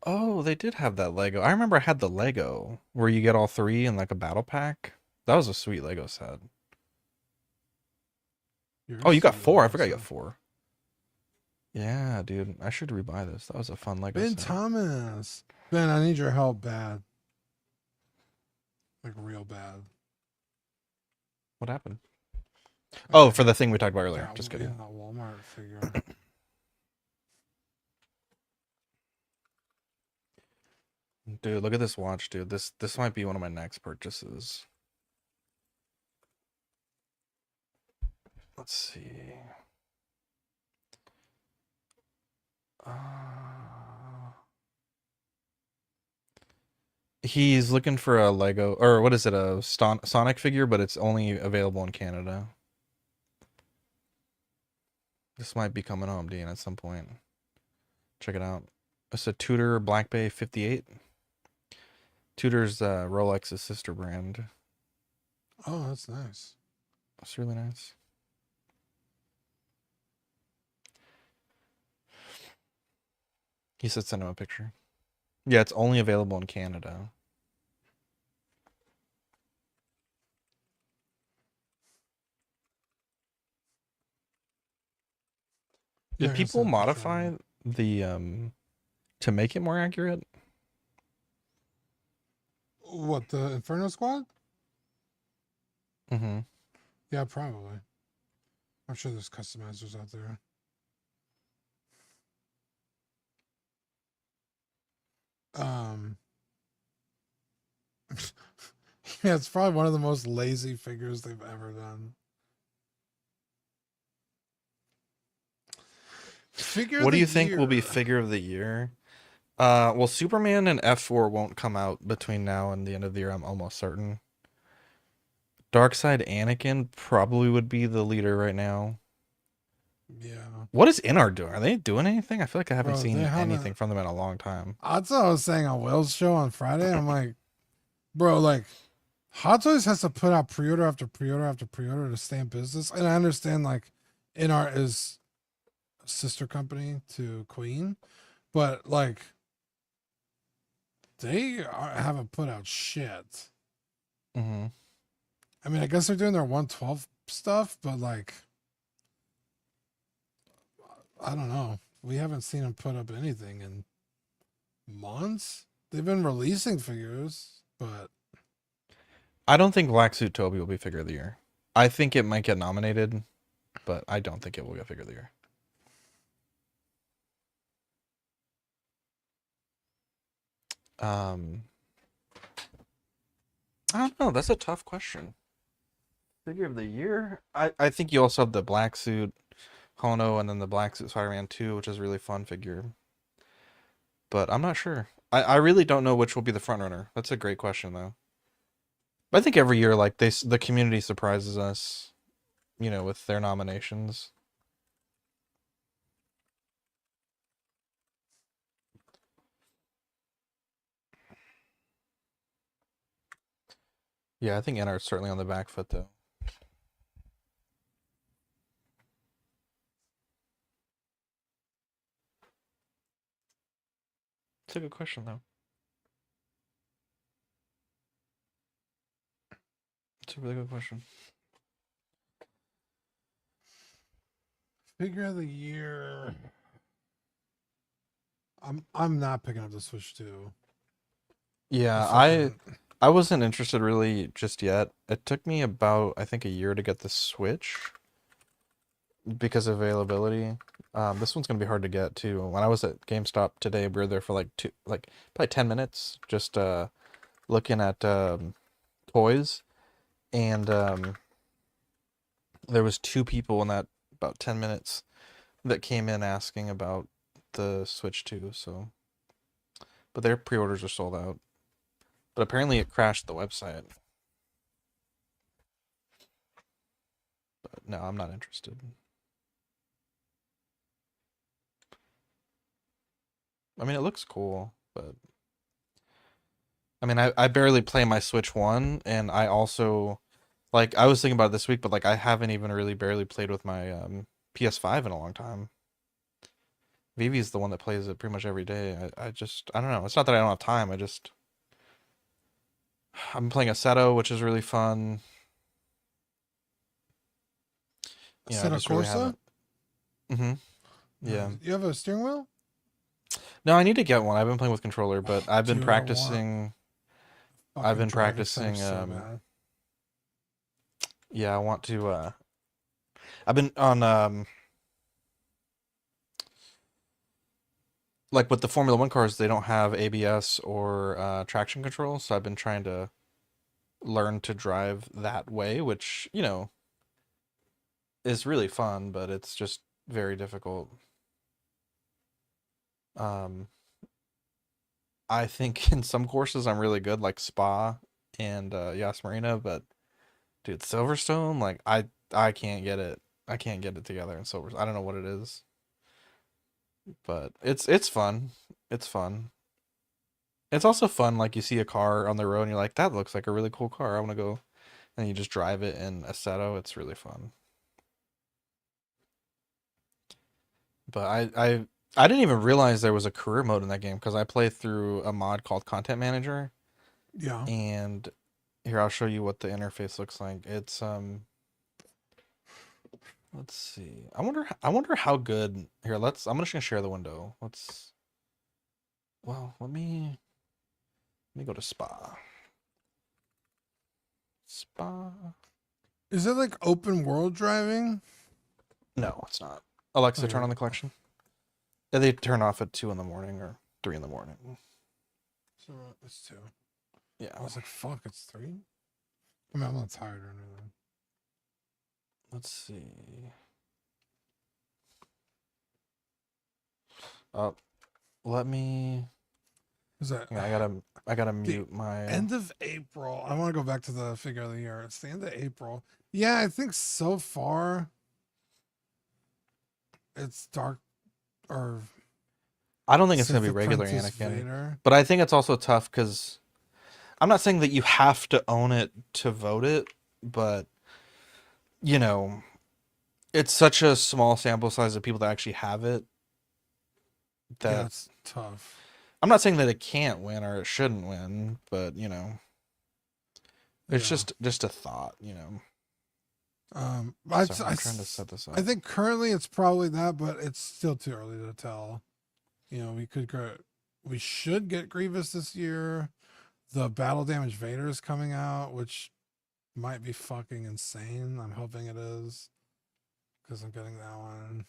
Oh, they did have that Lego. I remember I had the Lego where you get all 3 in like a battle pack. That was a sweet Lego set. Oh, you got 4. I forgot you got 4. Yeah, dude. I should rebuy this. That was a fun Lego Ben set. Thomas. Ben, I need your help bad. Like real bad. What happened? Oh, for the thing we talked about earlier. Yeah, Just kidding. Yeah, Walmart figure. Dude, look at this watch, dude. This might be one of my next purchases. Let's see. He's looking for a Lego, or what is it, a Sonic figure, but it's only available in Canada. This might be coming home, Dean, at some point. Check it out. It's a Tudor Black Bay 58. Tudor's Rolex's sister brand. Oh, that's nice. That's really nice. He said send him a picture. Yeah, it's only available in Canada. Did Yeah, people modify the to make it more accurate? What, the Inferno Squad? Mm-hmm. Yeah, probably. I'm sure there's customizers out there. Yeah, it's probably one of the most lazy figures they've ever done. What do you think will be figure of the year? Well, Superman and F4 won't come out between now and the end of the year, I'm almost certain. Darkseid Anakin probably would be the leader right now. Yeah. What is Inard doing? Are they doing anything? I feel like I haven't Bro, seen they haven't- anything from them in a long time. That's what I was saying on Will's show on Friday. I'm like, bro, like, Hot Toys has to put out pre-order after pre-order after pre-order to stay in business. And I understand, like, Inart is a sister company to Queen, but like haven't put out shit. Mm-hmm. I mean, I guess they're doing their 112 stuff, but like, I don't know. We haven't seen them put up anything in months. They've been releasing figures, but I don't think Black Suit Toby will be Figure of the Year. I think it might get nominated, but I don't think it will get Figure of the Year. Um, I don't know. That's a tough question. Figure of the Year? I think you also have the Black Suit Hono and then the Black Suit Spider-Man 2, which is a really fun figure. But I'm not sure. I really don't know which will be the front runner. That's a great question, though. I think every year, like the community surprises us, with their nominations. Yeah, I think Anar's certainly on the back foot, though. It's a good question, though. It's a really good question. figure of the year. I'm not picking up the Switch 2. Yeah, I Fucking I wasn't interested really just yet. It took me about, I think, a year to get the Switch because of availability. This one's gonna be hard to get too. When I was at GameStop today, we were there for probably 10 minutes, just looking at toys, and there was two people in that about 10 minutes that came in asking about the Switch 2. So, but their pre-orders are sold out. But apparently, it crashed the website. But no, I'm not interested. I mean, it looks cool, but I mean, I barely play my Switch 1, and I also like I was thinking about it this week, but like I haven't even really barely played with my PS5 in a long time. Vivi's the one that plays it pretty much every day. I don't know. It's not that I don't have time. I'm playing Assetto, which is really fun. I Assetto just really Corsa. haven't. Mm-hmm. Yeah. You have a steering wheel? No, I need to get one. I've been playing with controller, but I've been Dude, I want practicing. I've fucking been driving sim practicing. so bad. Yeah, I want to. I've been on like with the Formula One cars, they don't have ABS or traction control, so I've been trying to learn to drive that way, which is really fun, but it's just very difficult. Um, I think in some courses I'm really good, like Spa and Yas Marina, but dude, Silverstone, like I can't get it. I can't get it together in Silverstone. I don't know what it is, but it's fun. It's fun. It's also fun, like you see a car on the road and you're like, that looks like a really cool car. I want to go, and you just drive it in Assetto. It's really fun. But I didn't even realize there was a career mode in that game because I play through a mod called Content Manager, Yeah. and here I'll show you what the interface looks like. It's let's see. I wonder how good. Here, I'm just gonna share the window. Let me go to Spa. Spa. Is it like open world driving? No, it's not. Alexa, turn Okay. on the collection. Yeah, they turn off at 2 in the morning or 3 in the morning. So it's 2. Yeah. I was like, fuck, it's 3? I mean, I'm not tired or anything. Let's see. Oh, let me. Is that Yeah, I gotta mute my. end of April? I want to go back to the figure of the year. It's the end of April. Yeah, I think so far it's dark or I don't think it's Sith gonna be regular Apprentice Anakin, Vader. but I think it's also tough because I'm not saying that you have to own it to vote it, but you know, it's such a small sample size of people that actually have it Yeah, that it's tough. I'm not saying that it can't win or it shouldn't win, but you know, it's Yeah. just a thought, you know. I, Sorry, I'm trying to set this I up. think currently it's probably that, but it's still too early to tell. You know, we should get Grievous this year. The Battle Damage Vader is coming out, which might be fucking insane. I'm hoping it is, because I'm getting that one.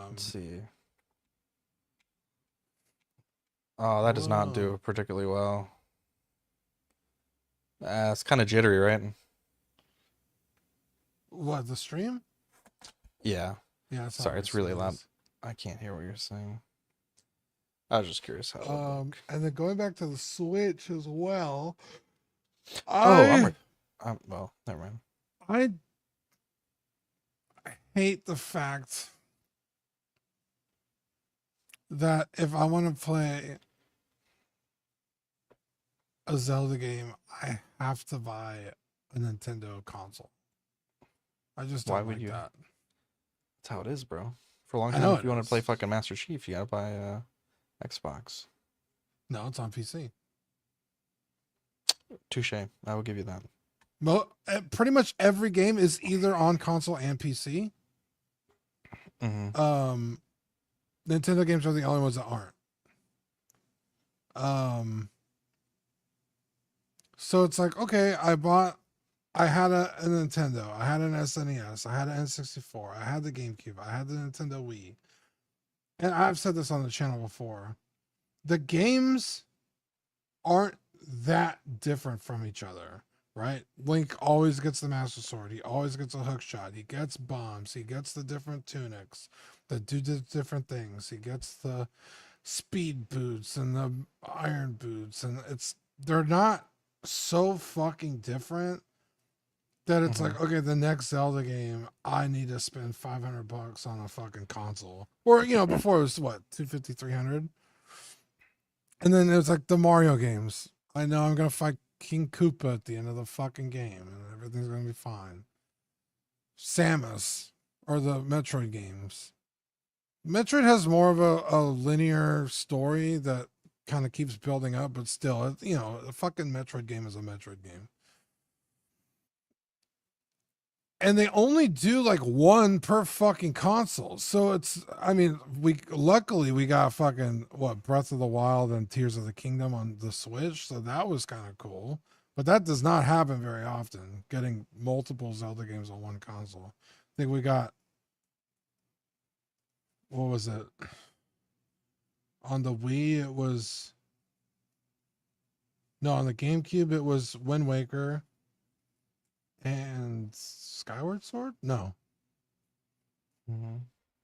Let's see. Oh, that does not do Whoa. particularly well. It's kind of jittery, right? What, the stream? Yeah. Yeah, it's Sorry, it's really loud. I can't hear what you're saying. I was just curious how it would look. And then going back to the Switch as well. Well, never mind. I hate the fact that if I want to play a Zelda game, I have to buy a Nintendo console. I just don't like that. That's how it is, bro. For a long I know time, if you it want to play is. fucking Master Chief, you gotta buy a Xbox. No, it's on PC. Touche. I will give you that. Pretty much every game is either on console and PC. Mm-hmm. Nintendo games are the only ones that aren't. So it's like, okay, I had a Nintendo, I had an SNES, I had an N64, I had the GameCube, I had the Nintendo Wii. And I've said this on the channel before. The games aren't that different from each other, right? Link always gets the Master Sword. He always gets a hook shot. He gets bombs. He gets the different tunics that do different things. He gets the speed boots and the iron boots. And they're not so fucking different that it's like, okay, the next Zelda game, I need to spend $500 on a fucking console. Or, you know, before it was what, 250, 300? And then it was like the Mario games. I know I'm going to fight King Koopa at the end of the fucking game and everything's going to be fine. Samus, or the Metroid games. Metroid has more of a linear story that kind of keeps building up, but still, you know, a fucking Metroid game is a Metroid game. And they only do like one per fucking console. So I mean, luckily we got fucking Breath of the Wild and Tears of the Kingdom on the Switch. So that was kind of cool. But that does not happen very often, getting multiple Zelda games on one console. I think we got, what was it? On the Wii, it was, no, on the GameCube, it was Wind Waker and Skyward Sword? No.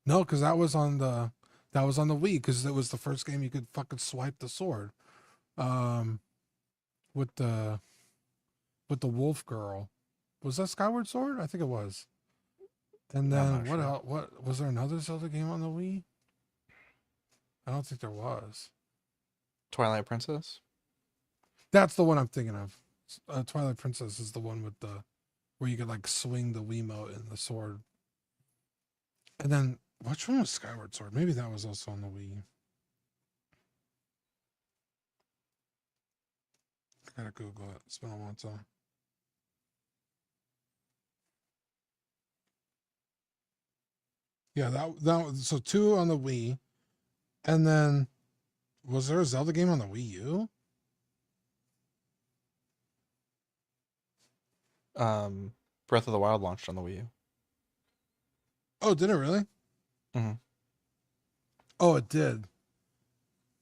No, because that was on the Wii, because it was the first game you could fucking swipe the sword. With the wolf girl. Was that Skyward Sword? I think it was. And then what else? What was there another Zelda game on the Wii? I don't think there was. Twilight Princess? That's the one I'm thinking of. Twilight Princess is the one with where you could like swing the Wiimote and the sword. And then which one was Skyward Sword? Maybe that was also on the Wii. I gotta Google it. It's been a long time. Yeah, that so 2 on the Wii. And then was there a Zelda game on the Wii U? Breath of the Wild launched on the Wii U. Oh, did it really? Mm-hmm. Oh, it did.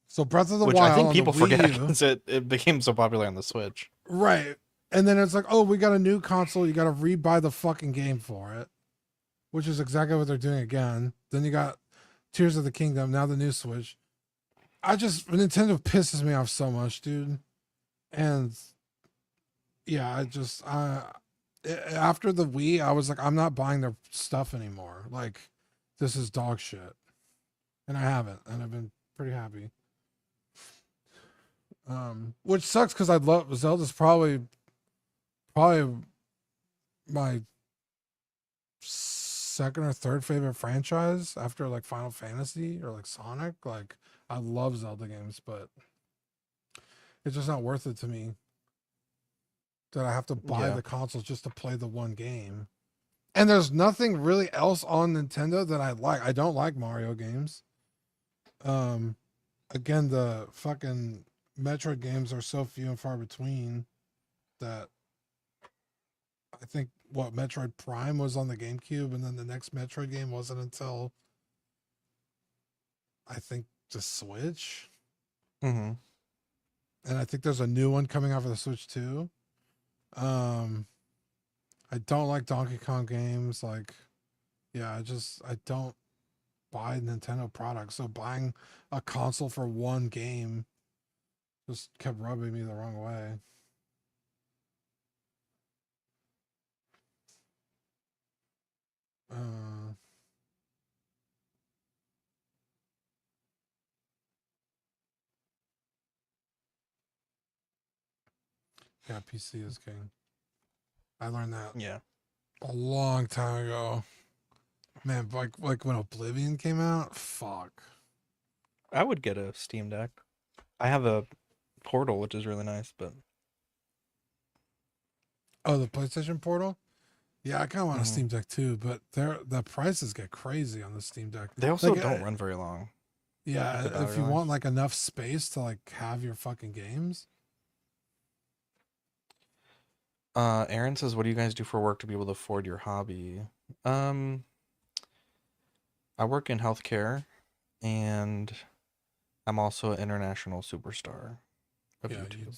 So Breath of the Which Wild I think on people the Wii forget U, because it became so popular on the Switch. right? And then it's like, oh, we got a new console. You got to rebuy the fucking game for it, which is exactly what they're doing again. Then you got Tears of the Kingdom, now the new Switch. Nintendo pisses me off so much, dude. And yeah, after the Wii, I was like, I'm not buying their stuff anymore. Like, this is dog shit. And I haven't, and I've been pretty happy. Which sucks because I love Zelda's probably my second or third favorite franchise after like Final Fantasy or like Sonic. Like I love Zelda games, but it's just not worth it to me that I have to buy Yeah. the consoles just to play the one game. And there's nothing really else on Nintendo that I like. I don't like Mario games. Um, Again, the fucking Metroid games are so few and far between that I think what Metroid Prime was on the GameCube, and then the next Metroid game wasn't until I think the Switch. Mm-hmm. And I think there's a new one coming out for the Switch too. Um, I don't like Donkey Kong games. Like, yeah, I don't buy Nintendo products. So buying a console for one game just kept rubbing me the wrong way. Uh, yeah, PC is king. I learned that Yeah. a long time ago. Man, like when Oblivion came out, fuck. I would get a Steam Deck. I have a Portal, which is really nice, but Oh, the PlayStation Portal. Yeah, I kind of want a Mhm. Steam Deck too, but the prices get crazy on the Steam Deck. They also Like, don't run very long. Like yeah, the if battery you life. want like enough space to like have your fucking games. Aaron says, "What do you guys do for work to be able to afford your hobby?" Um, I work in healthcare, and I'm also an international superstar of Yeah, YouTube.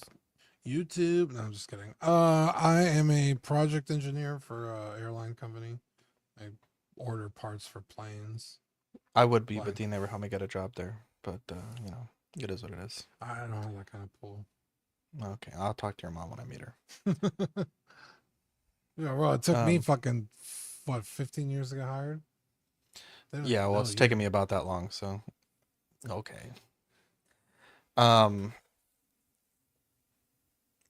YouTube. No, I'm just kidding. I am a project engineer for a airline company. I order parts for planes. I would be, but Like, they never helped me get a job there. But it is what it is. I don't have that kind of pull. Okay, I'll talk to your mom when I meet her. Yeah, well, it took me Um, fucking what 15 years to get hired. They don't yeah, even well, know it's taken you. me about that long, so okay. Um,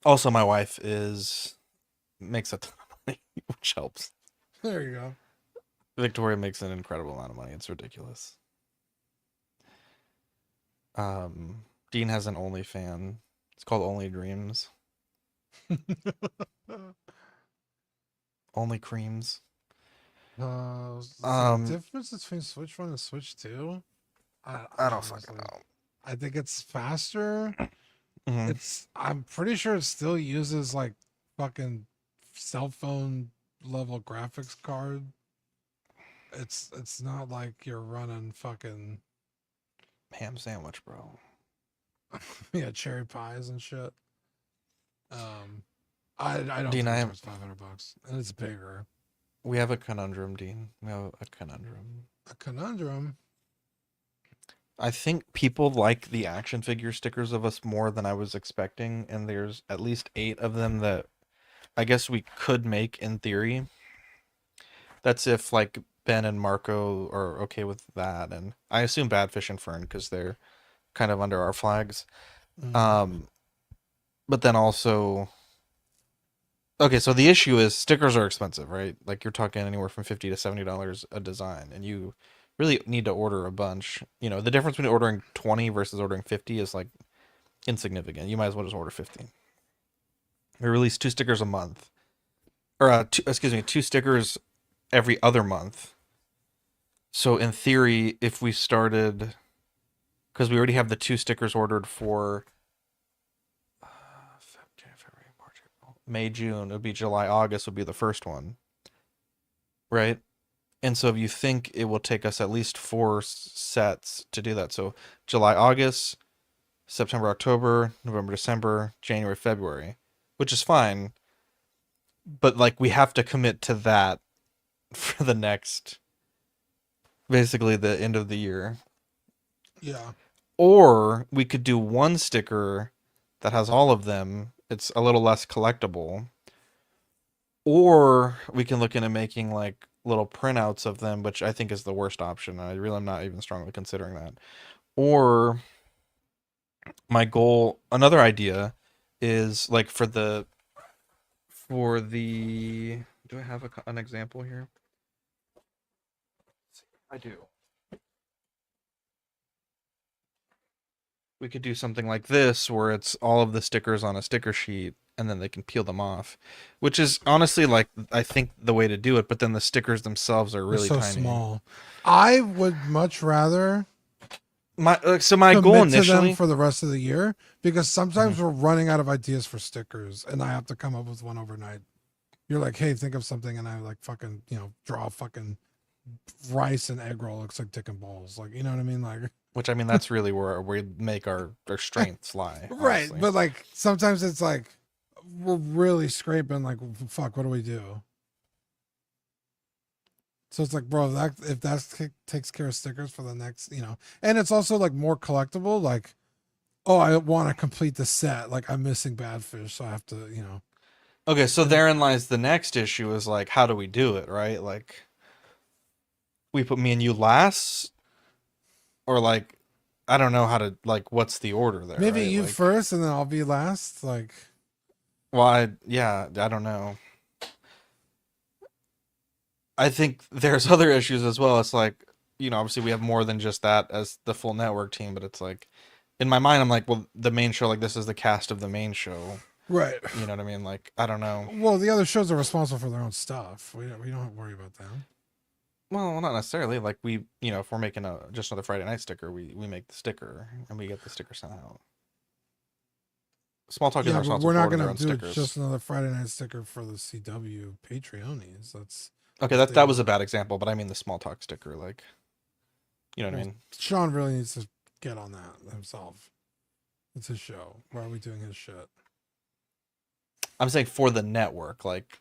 Also, my wife is makes a ton of money, which helps. There you go. Victoria makes an incredible amount of money. It's ridiculous. Dean has an OnlyFan. It's called Only Dreams. Only Creams. So the Um, difference between Switch One and Switch Two, I I don't fucking honestly, know. I think it's faster. Hmm. I'm pretty sure it still uses like fucking cell phone level graphics card. It's not like you're running fucking Ham sandwich, bro. yeah cherry pies and shit. Um, I don't Dean, think it's worth $500, and it's bigger. we have a conundrum, Dean. We have a conundrum. A conundrum. I think people like the action figure stickers of us more than I was expecting, and there's at least 8 of them that I guess we could make in theory. That's if like Ben and Marco are okay with that, and I assume Badfish and Fern because they're kind of under our flags. Mm, Um, but then also, okay, so the issue is stickers are expensive, right? Like you're talking anywhere from $50 to $70 a design, and you really need to order a bunch. The difference between ordering 20 versus ordering 50 is like insignificant. You might as well just order 50. We release 2 stickers a month, or excuse me, 2 stickers every other month. So in theory, if we started, because we already have the 2 stickers ordered for February, March, April, May, June, it would be July, August would be the first one, right? And so if you think it will take us at least 4 sets to do that, so July, August, September, October, November, December, January, February, which is fine, but like we have to commit to that for the next, basically the end of the year. yeah. Or we could do 1 sticker that has all of them. It's a little less collectible. Or we can look into making like little printouts of them, which I think is the worst option. I really am not even strongly considering that. Or my goal, another idea is like for the do I have an example here? I do. We could do something like this where it's all of the stickers on a sticker sheet and then they can peel them off, which is honestly like I think the way to do it, but then the stickers themselves are They're really so tiny. small. I would much rather My goal commit to them initially, for the rest of the year because Mhm. sometimes we're running out of ideas for stickers and I have to come up with one overnight. You're like, hey, think of something, and I like fucking, draw a fucking rice and egg roll. Looks like dick and balls. Like, you know what I mean? Like, which I mean that's really where we make our strengths lie, right. honestly. But like sometimes it's like we're really scraping, like, fuck, what do we do? So it's like, bro, if that takes care of stickers for the next, and it's also like more collectible. Like, oh, I want to complete the set. Like, I'm missing Badfish, so I have to, Okay, so and therein lies the next issue is like how do we do it, right? Like we put me and you last or like I don't know how to like what's the order there, maybe right? you Like first, and then I'll be last. Like, well, yeah, I don't know. I think there's other issues as well. It's like, obviously we have more than just that as the full network team, but it's like in my mind I'm like, well, the main show, like this is the cast of the main show. right. You know what I mean? Like, I don't know. Well, the other shows are responsible for their own stuff. We don't have to worry about them. Well, not necessarily. Like we, if we're making just another Friday night sticker, we make the sticker and we get the sticker sent out. Small Talk isn't Yeah, but we're responsible for not ordering their gonna own do stickers. just another Friday night sticker for the CW Patreonies. That's Okay, if that they. was a bad example, but I mean the Small Talk sticker, like, you know what I Well, mean? Sean really needs to get on that himself. It's his show. Why are we doing his shit? I'm saying for the network, like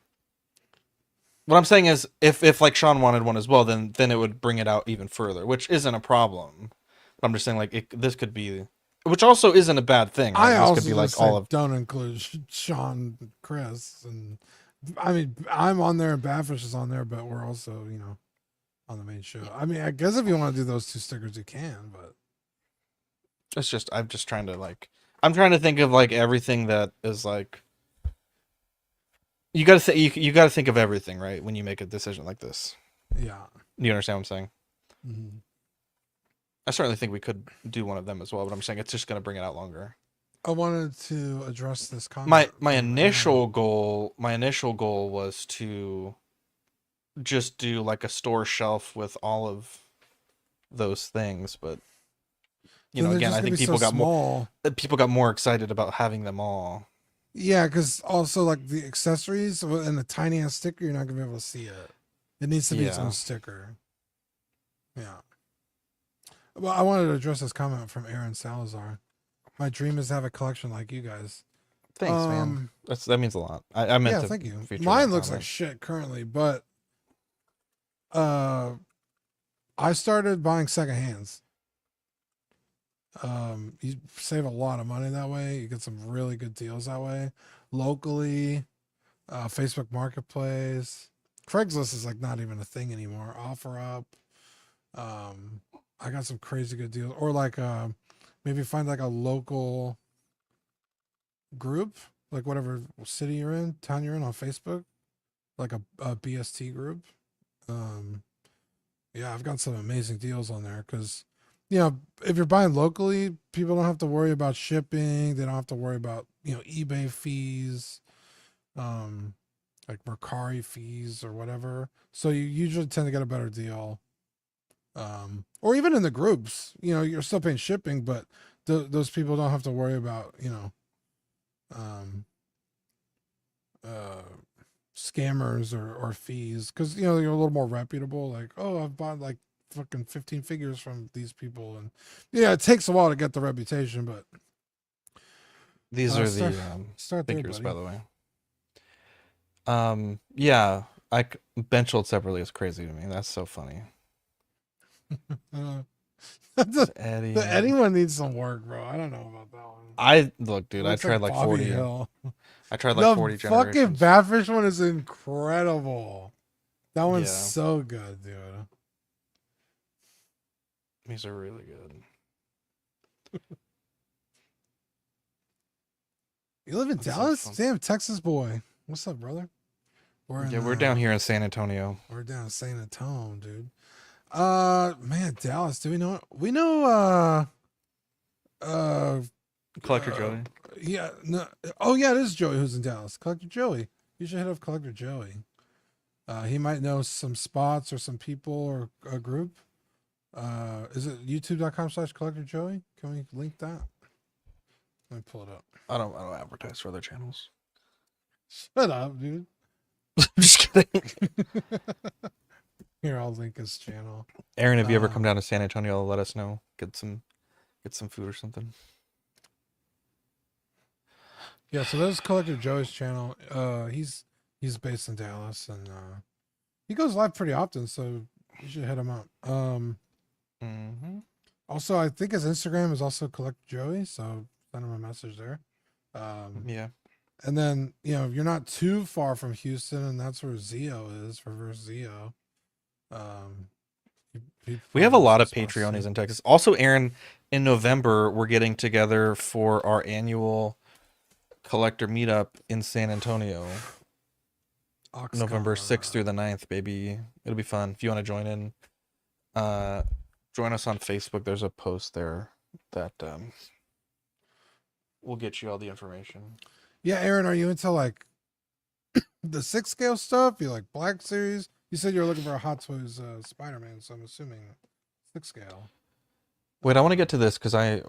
what I'm saying is if like Sean wanted one as well, then it would bring it out even further, which isn't a problem. But I'm just saying like this could be, which also isn't a bad thing, right? I This could also be just like all said of don't include Sean, Chris, and I mean I'm on there and Badfish is on there, but we're also on the main show. I mean, I guess if you want to do those two stickers, you can, but it's just I'm just trying to like I'm trying to think of like everything that is like you got to you got to think of everything, right? When you make a decision like this. yeah. You understand what I'm saying? Mm-hmm. I certainly think we could do one of them as well, but I'm saying it's just going to bring it out longer. I wanted to address this My comment my from Aaron. initial goal was to just do like a store shelf with all of those things, but Then they're again, just I gonna be think so small. people got more excited about having them all. Yeah, because also like the accessories and the tiny ass sticker, you're not gonna be able to see it. It needs to be its own Yeah. sticker. Yeah. Well, I wanted to address this comment from Aaron Salazar. My dream is to have a collection like you guys. Thanks, man. Um, That means a lot. I meant yeah, to thank you. feature Mine that looks like comment. shit currently, but uh, I started buying second hands. You save a lot of money that way. You get some really good deals that way. Locally, Facebook Marketplace, Craigslist is like not even a thing anymore. OfferUp. I got some crazy good deals, or like maybe find like a local group, like whatever city you're in, town you're in on Facebook, like a BST group. Um, yeah, I've got some amazing deals on there because, if you're buying locally, people don't have to worry about shipping. They don't have to worry about eBay fees, um, like Mercari fees or whatever. So you usually tend to get a better deal. Or even in the groups, you're still paying shipping, but those people don't have to worry about um, uh, scammers or fees because you're a little more reputable. Like, oh, I've bought like fucking 15 figures from these people, and yeah, it takes a while to get the reputation, but These are start the start there, figures, by buddy. the way. Yeah, bench hold separately is crazy to me. That's so funny. Uh, There's the, Eddie. the anyone needs some work, bro. I don't know about that one. I look, dude. It I looks tried like like Bobby 40. Hill. I tried like The 40 fucking generations. Badfish one is incredible. That one's Yeah, so good, dude. these are really good. You live in That's so Dallas? fun. Damn, Texas boy. What's up, brother? Yeah, we're down here in San Antonio. We're down in San Antonio, dude. Man, Dallas. Do we know? We know. Uh. Collector uh Joey. yeah. No. Oh yeah, it is Joey who's in Dallas. Collector Joey. You should hit up Collector Joey. He might know some spots or some people or a group. Is it youtube.com/collector Joey? Can we link that? Let me pull it up. I don't advertise for other channels. Shut up, dude. I'm just kidding. Here, I'll link his channel. Aaron, if you ever come down to San Antonio, let us know. Get some food or something. Yeah, so there's Collector Joey's channel. He's based in Dallas, and he goes live pretty often, so you should hit him up. Also, I think his Instagram is also Collector Joey, so send him a message there. Yeah. And then, you're not too far from Houston, and that's where Zio is, Reverse Zio. We have a lot of Patreonies in Texas. Also, Aaron, in November, we're getting together for our annual collector meetup in San Antonio. November 6th through the 9th, baby. It'll be fun. If you want to join in, join us on Facebook. There's a post there that will get you all the information. Yeah, Aaron, are you into like the 6 scale stuff? You like Black Series? You said you were looking for a Hot Toys Spider-Man, so I'm assuming 6 scale. Wait, I want to get to this because I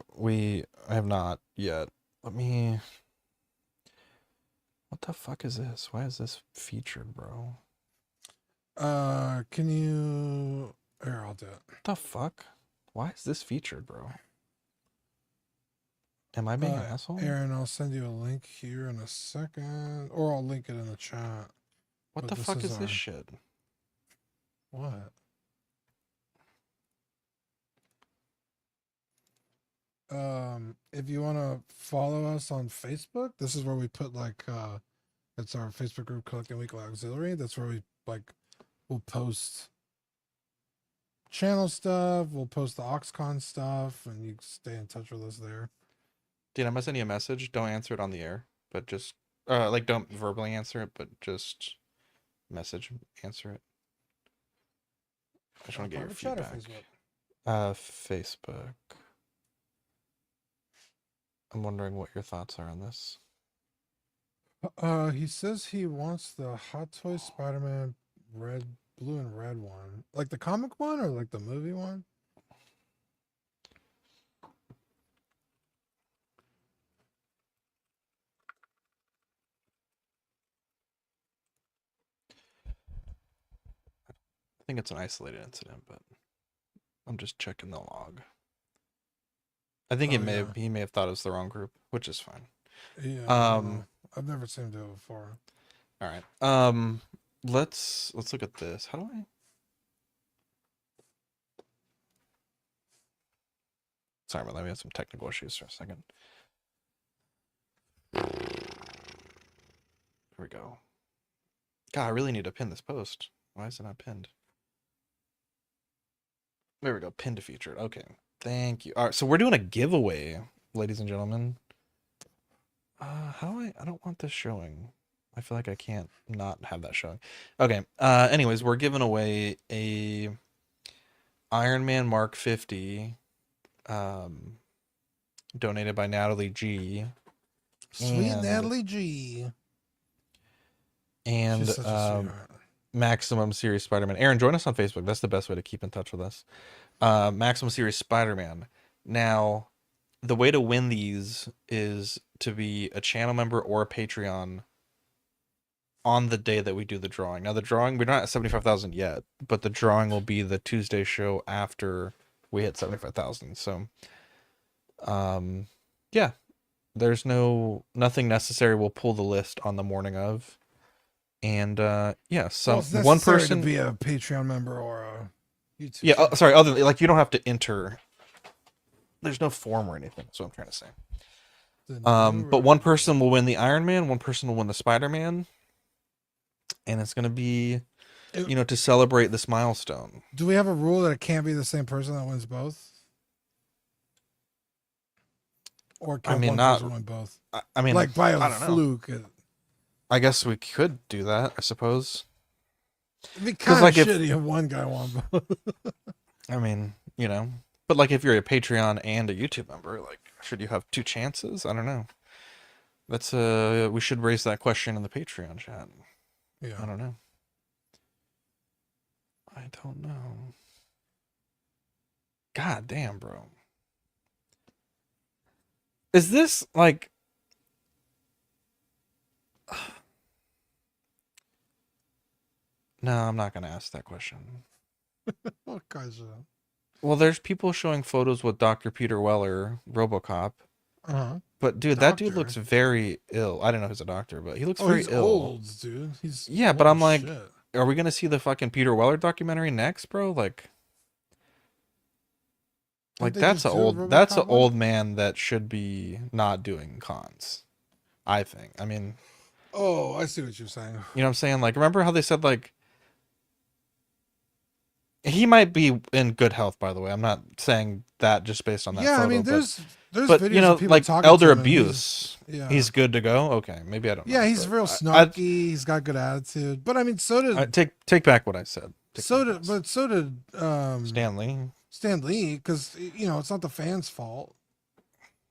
have not yet. Let me. What the fuck is this? Why is this featured, bro? Can you? Here, I'll do it. What the fuck? Why is this featured, bro? Am I being an asshole? Aaron, I'll send you a link here in a second, or I'll link it in the chat. What the fuck is this shit? What? If you want to follow us on Facebook, this is where we put it's our Facebook group, Collecting Weekly Auxiliary. That's where we'll post channel stuff, we'll post the OxCon stuff, and you can stay in touch with us there. Dude, I'm gonna send you a message. Don't answer it on the air, but just don't verbally answer it, but just answer it. I just want to get your feedback. Facebook. I'm wondering what your thoughts are on this. He says he wants the Hot Toys Spider-Man blue and red one. Like the comic one or like the movie one? I think it's an isolated incident, but I'm just checking the log. I think he may have thought it was the wrong group, which is fine. Yeah. I've never seen him do it before. All right. Let's look at this. How do I? Sorry, but let me have some technical issues for a second. Here we go. God, I really need to pin this post. Why is it not pinned? There we go. Pinned to featured. Okay. Thank you. All right. So we're doing a giveaway, ladies and gentlemen. How do I don't want this showing. I feel like I can't not have that showing. Okay. Anyways, we're giving away a Iron Man Mark 50 donated by Natalie G. Sweet Natalie G. And Maximum Series Spider-Man. Aaron, join us on Facebook. That's the best way to keep in touch with us. Maximum Series Spider-Man. Now, the way to win these is to be a channel member or a Patreon on the day that we do the drawing. Now, the drawing, we're not at 75,000 yet, but the drawing will be the Tuesday show after we hit 75,000. So, yeah, there's nothing necessary. We'll pull the list on the morning of. And yeah, one person to be a Patreon member or a YouTube. Yeah, sorry. Other you don't have to enter. There's no form or anything. That's what I'm trying to say. But one person will win the Iron Man. One person will win the Spider-Man. And it's gonna be, to celebrate this milestone. Do we have a rule that it can't be the same person that wins both? Or can one person win both? I mean, by a fluke. I guess we could do that, I suppose. It'd be 'Cause, kind of like, if shitty if one guy won both. I mean, but like if you're a Patreon and a YouTube member, like should you have two chances? I don't know. That's we should raise that question in the Patreon chat. I Yeah. don't know. I don't know. God damn, bro. Is this like No, I'm not gonna ask that question. What guys are Well, there's people showing photos with Dr. Peter Weller, RoboCop. that? Uh-huh. But dude, that dude looks Doctor. very ill. I don't know if he's a doctor, but he looks Oh, very he's ill. old, dude. He's Yeah, but old I'm as like, shit. are we gonna see the fucking Peter Weller documentary next, bro? Didn't Like they just do a that's an RoboCop one? old man that should be not doing cons. I think. I mean, Oh, I see what you're saying. you know what I'm saying? Like, remember how they said like he might be in good health, by the way. I'm not saying that just based on that Yeah, I photo, mean, but there's videos of people like talking elder to him, and abuse. yeah, He's good to go. Okay, maybe I don't yeah, know, he's but real snarky. He's got good attitude, but I mean, I take back what I said. so did Stanley. Stan Lee, because it's not the fans' fault.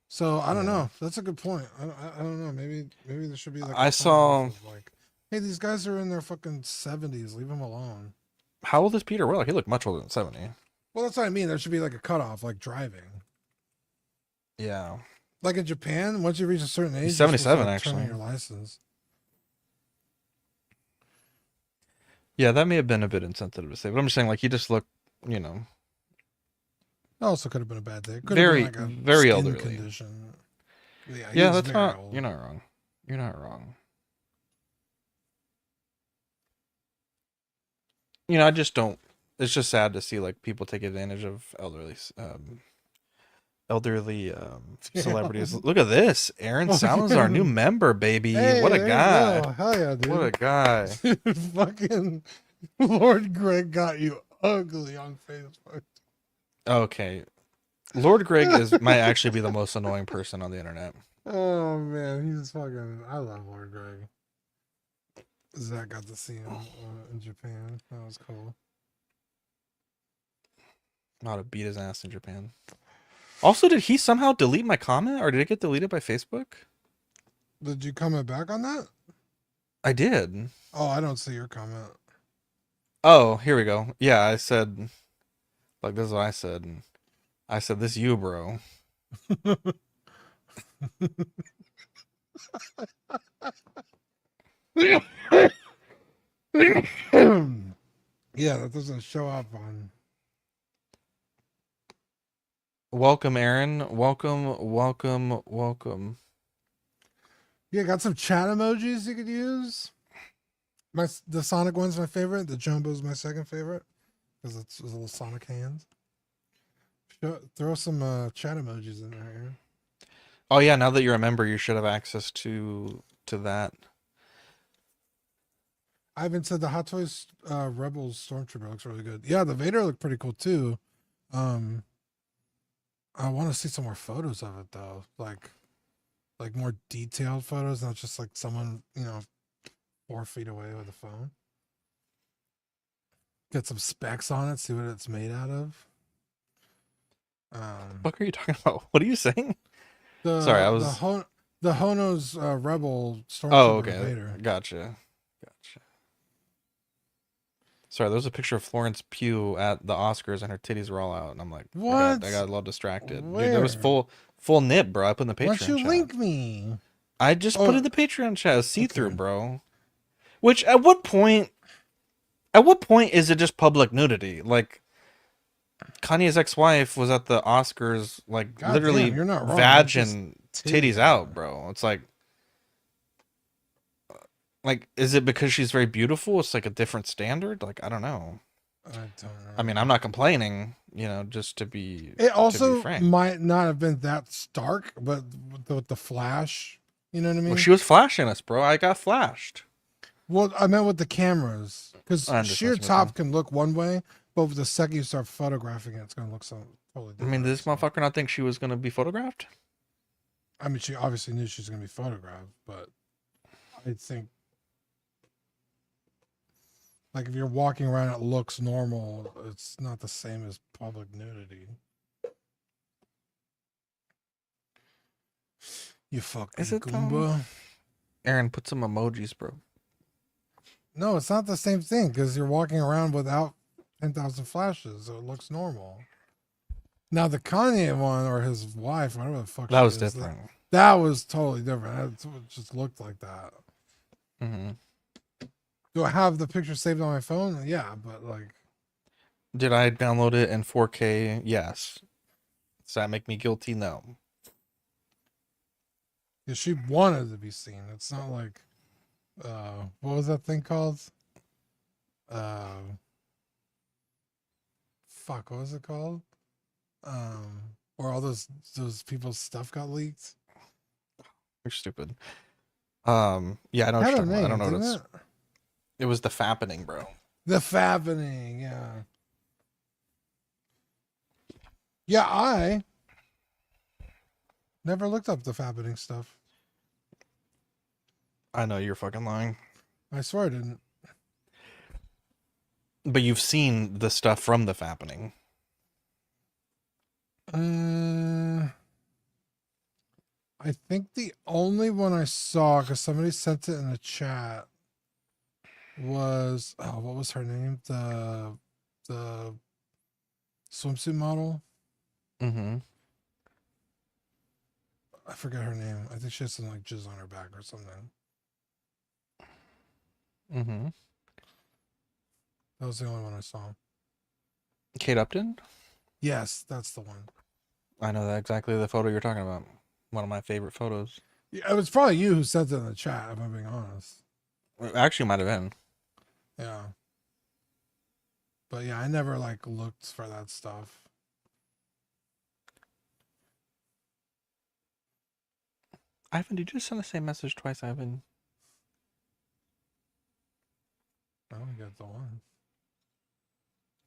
So I don't Yeah. know. That's a good point. I don't know. Maybe there should be like I a saw. cutoff of like, hey, these guys are in their fucking 70s. Leave them alone. How old is Peter Weller? He looked much older than 70. Well, that's what I mean. There should be like a cutoff, like driving. Yeah. Like in Japan, once you reach a certain age, He's you're supposed to, 77 like, turn in actually. your license. Yeah, that may have been a bit insensitive to say, but I'm just saying, like, he just looked, It also could have been a bad day. Could very, have been like a very skin elderly. condition. Yeah, Yeah, he's that's very not. old. You're not wrong. You're not wrong. I just don't. It's just sad to see like people take advantage of elderly celebrities. Look at this. Aaron Salmon's our new member, baby. Hey, What a there you guy. go. Hell yeah, dude. What a guy. Fucking Lord Greg got you ugly on Facebook. Okay. Lord Greg might actually be the most annoying person on the internet. Oh man, he's fucking. I love Lord Greg. Zach got to see him in Japan. That was cool. Not to beat his ass in Japan. Also, did he somehow delete my comment, or did it get deleted by Facebook? Did you comment back on that? I did. Oh, I don't see your comment. Oh, here we go. Yeah, I said, like, this is what I said. I said, this you, bro. Yeah, that doesn't show up on. Welcome, Aaron. Welcome. Yeah, got some chat emojis you could use. The Sonic one's my favorite. The Jumbo's my second favorite because it's little Sonic hands. Throw some chat emojis in there, Aaron. Oh yeah, now that you're a member, you should have access to that. Ivan said the Hot Toys Rebels Stormtrooper looks really good. Yeah, the Vader looked pretty cool too. I want to see some more photos of it though, like more detailed photos, not just like someone 4 feet away with a phone. Get some specs on it, see what it's made out of. What are you talking about? What are you saying? Sorry, I was the Hono's Rebel Stormtrooper Oh, okay. Vader. Gotcha. Sorry, there was a picture of Florence Pugh at the Oscars and her titties were all out, and I'm like, What? I got a little distracted. Where? Dude, there was full nip, bro. I put in the Patreon Why don't you chat. link me? I just put in the Patreon chat. See through, bro. Which at what point is it just public nudity? Like Kanye's ex-wife was at the Oscars, like God literally damn, you're not wrong. vag and titties out, bro. It's like, is it because she's very beautiful? It's like a different standard. Like, I don't know. I don't know. I mean, I'm not complaining, just to be. It also frank. might not have been that stark, but with the flash, you know what I mean? Well, she was flashing us, bro. I got flashed. Well, I meant with the cameras, because I understand sheer what you're top saying. can look one way, but with the second you start photographing it, it's going to look totally I different. mean, did this motherfucker not think she was gonna be photographed? I mean, she obviously knew she was going to be photographed, but I think Like if you're walking around, it looks normal. It's not the same as public nudity. You Is fucking it though? Goomba. Aaron, put some emojis, bro. No, it's not the same thing because you're walking around without 10,000 flashes, so it looks normal. Now the Kanye one or his wife, whatever the fuck That she was is, different. that was totally different. It just looked like that. Mm-hmm. Do I have the picture saved on my phone? Yeah, but like, Did I download it in 4K? Yes. Does that make me guilty? No. yeah, she wanted to be seen. It's not like, what was that thing called? Uh, fuck, what was it called? Where all those people's stuff got leaked. You're stupid. Yeah, I know what Had you're a talking about. I name, don't know what didn't it's. it? It was the fappening, bro. The Fappening, yeah. Yeah, I never looked up the Fappening stuff. I know you're fucking lying. I swear I didn't. But you've seen the stuff from the fappening. I think the only one I saw, because somebody sent it in the chat, was what was her name? The swimsuit model. Mm-hmm. I forget her name. I think she has some like jizz on her back or something. Mm-hmm. That was the only one I saw. Kate Upton? Yes, that's the one. I know that exactly the photo you're talking about. One of my favorite photos. Yeah, it was probably you who sent it in the chat, if I'm being honest. It actually might have been. Yeah. But yeah, I never like looked for that stuff. Ivan, did you just send the same message twice, Ivan? I only got the one.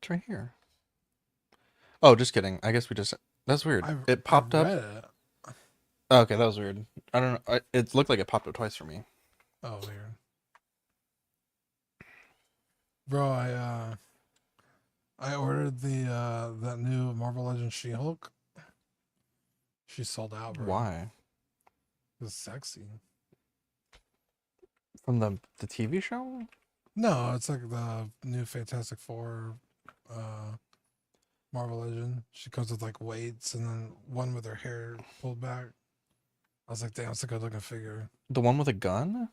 It's right here. Oh, just kidding. I guess we just... That's weird. It popped up. It. Oh, okay, that was weird. I don't know. It looked like it popped up twice for me. Oh, weird. Bro, I ordered that new Marvel Legends She-Hulk. She sold out, bro. Why? It's sexy. From the TV show? No, it's like the new Fantastic Four Marvel Legend. She comes with like weights and then one with her hair pulled back. I was like, damn, it's a good looking figure. The one with a gun?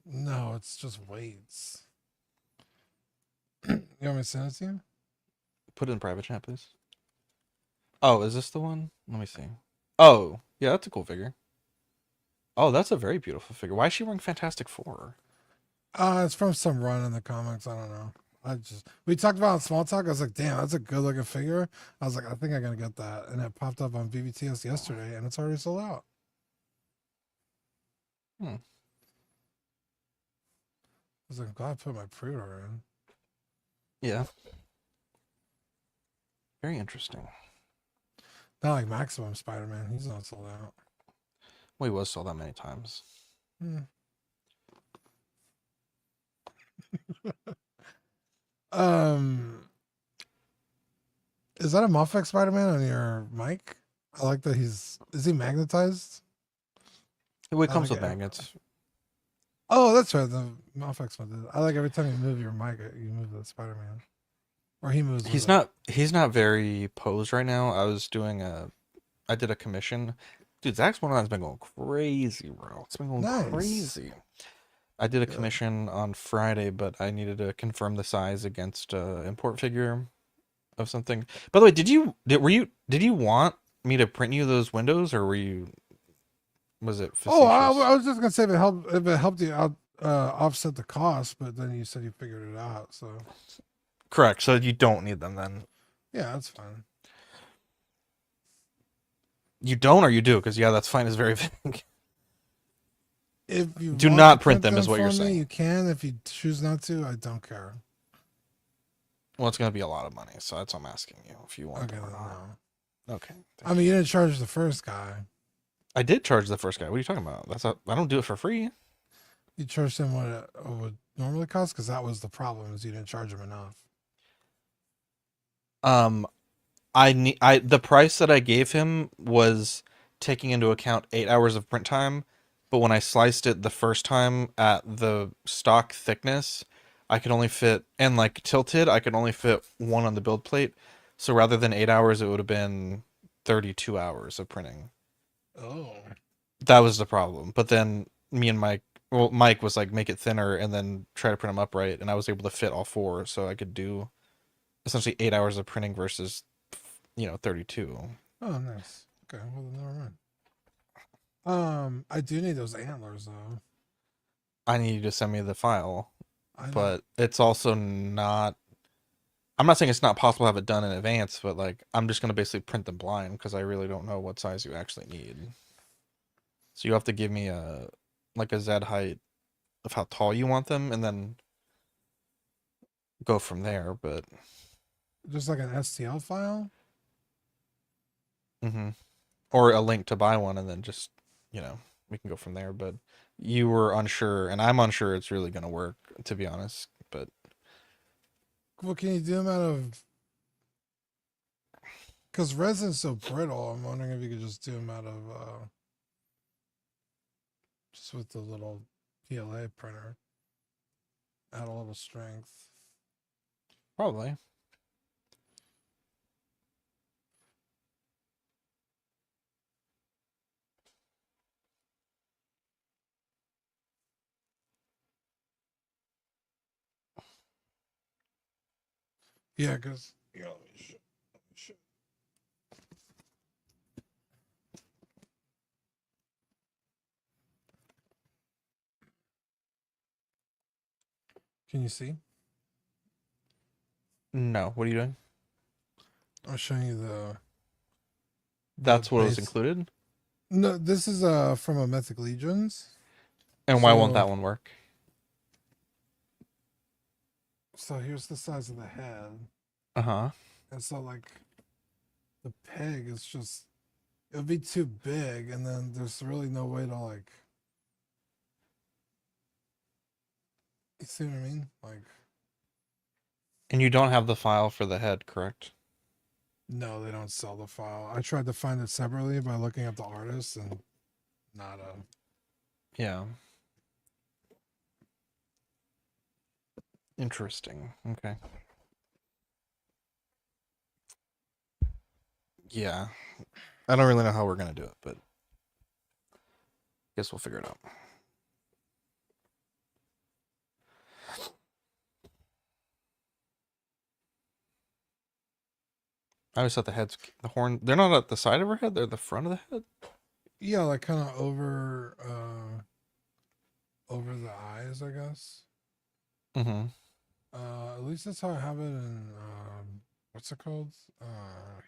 No, it's just weights. You want me to send it to you? Put it in private chat, please. Oh, is this the one? Let me see. Oh, yeah, that's a cool figure. Oh, that's a very beautiful figure. Why is she wearing Fantastic Four? It's from some run in the comics. I don't know. We talked about it in small talk. I was like, damn, that's a good looking figure. I was like, I think I'm gonna get that. And it popped up on BBTS yesterday and it's already sold out. Hmm. I was like, I'm glad I put my pre-order in. Yeah. Very interesting. Not like Maximum Spider-Man. He's not sold out. Well, he was sold out many times. Hmm. Is that a Muffet Spider-Man on your mic? I like that is he magnetized? It comes like with magnets. Oh, that's right. The Muffet one did. I like every time you move your mic, you move the Spider-Man. Or he moves. He's not very posed right now. I did a commission. Dude, Zach's one has been going crazy, bro. It's been going crazy. I did a commission on Friday, but I needed to confirm the size against import figure of something. By the way, did you want me to print you those windows, or was it facetious? Oh, I was just gonna say if it helped you out offset the cost, but then you said you figured it out, so correct. So you don't need them then. Yeah, that's fine. You don't, or you do? Because yeah, that's fine. Is very vague. If you do want not to print them, is what you're saying. You can. If you choose not to, I don't care. Well, it's gonna be a lot of money, so that's what I'm asking you if you want them or not. No. Okay. I mean, you didn't charge the first guy. I did charge the first guy. What are you talking about? I don't do it for free. You charged him what normally cost? Because that was the problem, is you didn't charge them enough. Um, I the price that I gave him was taking into account 8 hours of print time, but when I sliced it the first time at the stock thickness, I could only fit, and like tilted, I could only fit one on the build plate. So rather than 8 hours, it would have been 32 hours of printing. Oh. That was the problem. But then me and Mike, well, Mike was like, make it thinner and then try to print them upright, and I was able to fit all four, so I could do essentially 8 hours of printing versus 32. Oh, nice. Okay, well then never mind. I do need those antlers though. I need you to send me the file, I don't. but it's also not. I'm not saying it's not possible to have it done in advance, but like I'm just gonna basically print them blind because I really don't know what size you actually need. So you have to give me a Z height of how tall you want them, and then go from there. But Just like an STL file. hmm or a link to buy one, and then just we can go from there. But you were unsure, and I'm unsure it's really gonna work, to be honest. But What can you do them out of? Because resin's so brittle, I'm wondering if you could just do them out of just with the little PLA printer. Add a little strength. probably. Yeah, because let me show. Can you see? No, what are you doing? I'm showing you the That's what was base. included. No, this is from a Mythic Legions. And why won't that one work? So here's the size of the head. Uh-huh. And so like the peg is just it would be too big, and then there's really no way to like you see what I mean? Like And you don't have the file for the head, correct? no, they don't sell the file. I tried to find it separately by looking up the artist and not Yeah. Interesting. Okay. Yeah. I don't really know how we're gonna do it, but guess we'll figure it out. I always thought the horn, they're not at the side of her head, they're the front of the head. yeah, like kind of over the eyes, I guess. Mm-hmm. At least that's how I have it in what's it called?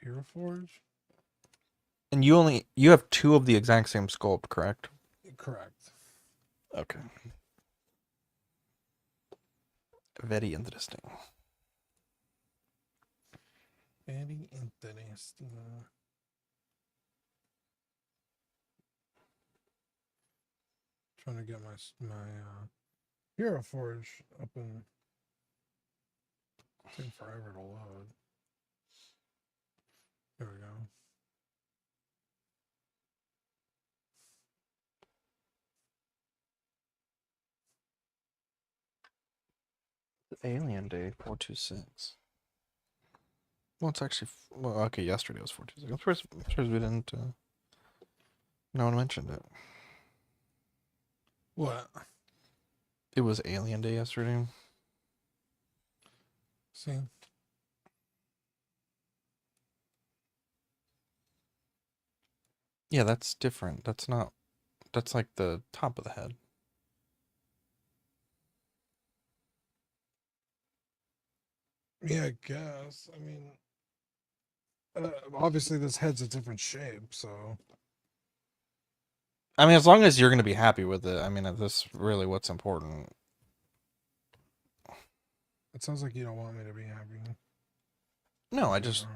Hero Forge. And you have two of the exact same sculpt, correct? Correct. Okay. Very interesting. Very interesting. Trying to get my Hero Forge up and taking forever to load. There we go. Alien Day 426. Well, it's actually okay. Yesterday was 426. I'm surprised we didn't. No one mentioned it. What? It was Alien Day yesterday. See? Yeah, that's different. That's not. That's like the top of the head. Yeah, I guess. I mean, obviously this head's a different shape, so I mean, as long as you're gonna be happy with it. I mean, that's really what's important. it sounds like you don't want me to be happy. No, I just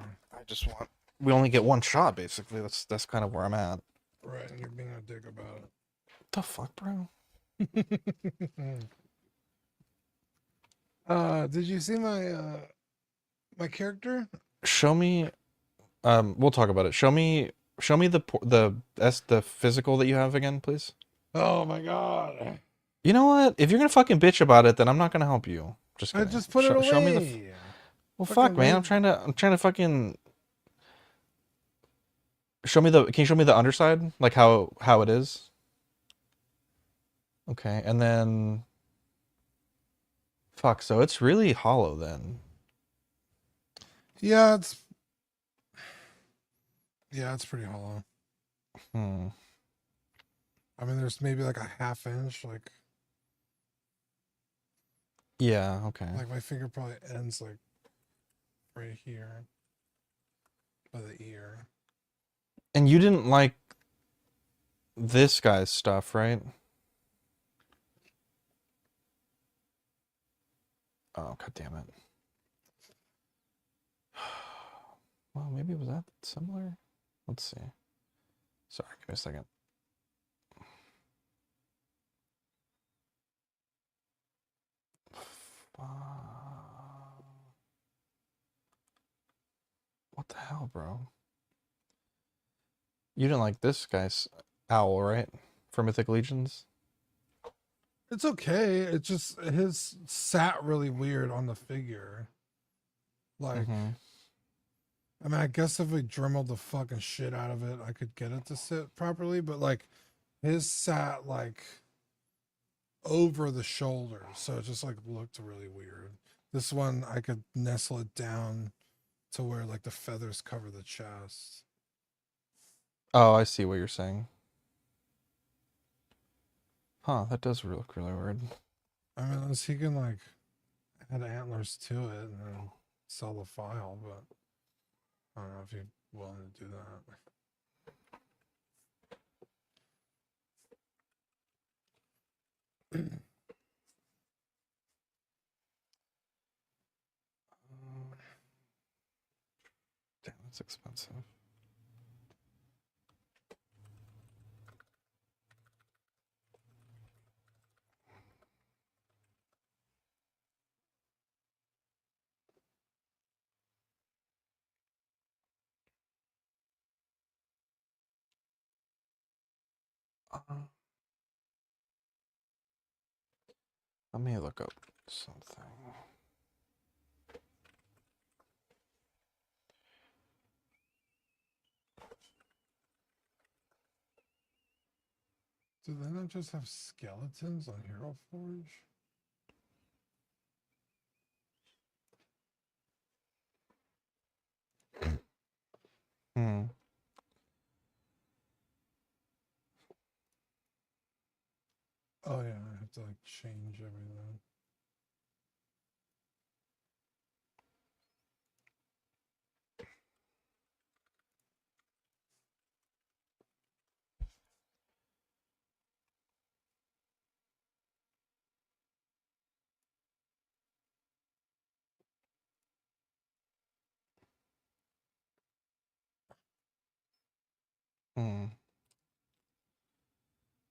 want. We only get one shot, basically. That's kind of where I'm at. Right, and you're being a dick about What the fuck, bro? it. Did you see my character? Show me. We'll talk about it. Show me the physical that you have again, please. Oh my god. You know what? If you're gonna fucking bitch about it, then I'm not gonna help you. Just I kidding. just put it Show me the. away. Well, fuck, Fucking man. lazy. I'm trying to fucking show me the. Can you show me the underside, like how it is? Okay, and then. Fuck. So it's really hollow then. Yeah, it's pretty hollow. Hmm. I mean, there's maybe like a half inch, Yeah. Okay. like my finger probably ends like right here by the ear. And you didn't like this guy's stuff, right? Oh, god damn it. Well, maybe was that similar? Let's see. Sorry, give me a second. What the hell, bro? You didn't like this guy's owl, right? For Mythic Legions? It's okay. It just his sat really weird on the figure. Like, Mm-hmm. I mean, I guess if we dremeled the fucking shit out of it, I could get it to sit properly. But like, his sat like over the shoulder, so it just like looked really weird. This one, I could nestle it down to where like the feathers cover the chest. Oh, I see what you're saying. Huh, that does look really weird. I mean, unless he can like add antlers to it and then sell the file, but I don't know if you're willing to do that. Damn, that's expensive. Let me look up something. Do they not just have skeletons on Hero Forge? Hmm. Oh yeah, I have to like change everything. Hmm.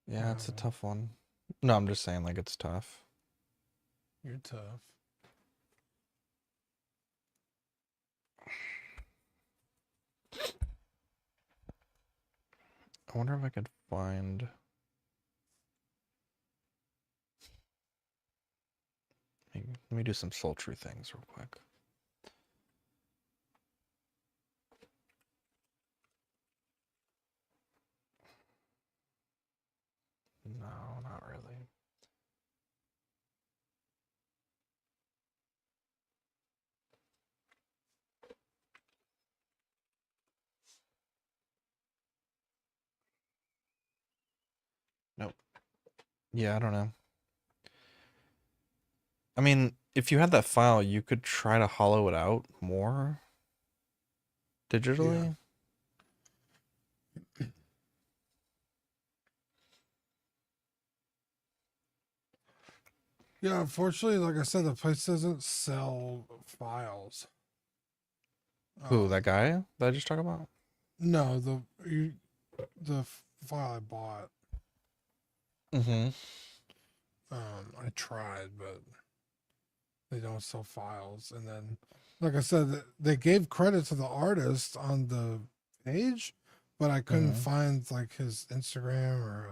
Yeah, Yeah, it's a well, tough one. No, I'm just saying, like, it's tough. you're tough. I wonder if I could find. Let me do some sultry things real quick. No, not really. Nope. Yeah, I don't know. I mean, if you had that file, you could try to hollow it out more Yeah. digitally. Yeah, unfortunately, like I said, the place doesn't sell files. Who, that guy that I just talked about? No, the file I bought. Mm-hmm. I tried, but They don't sell files. And then, like I said, they gave credit to the artist on the page, but I couldn't Mhm. find like his Instagram or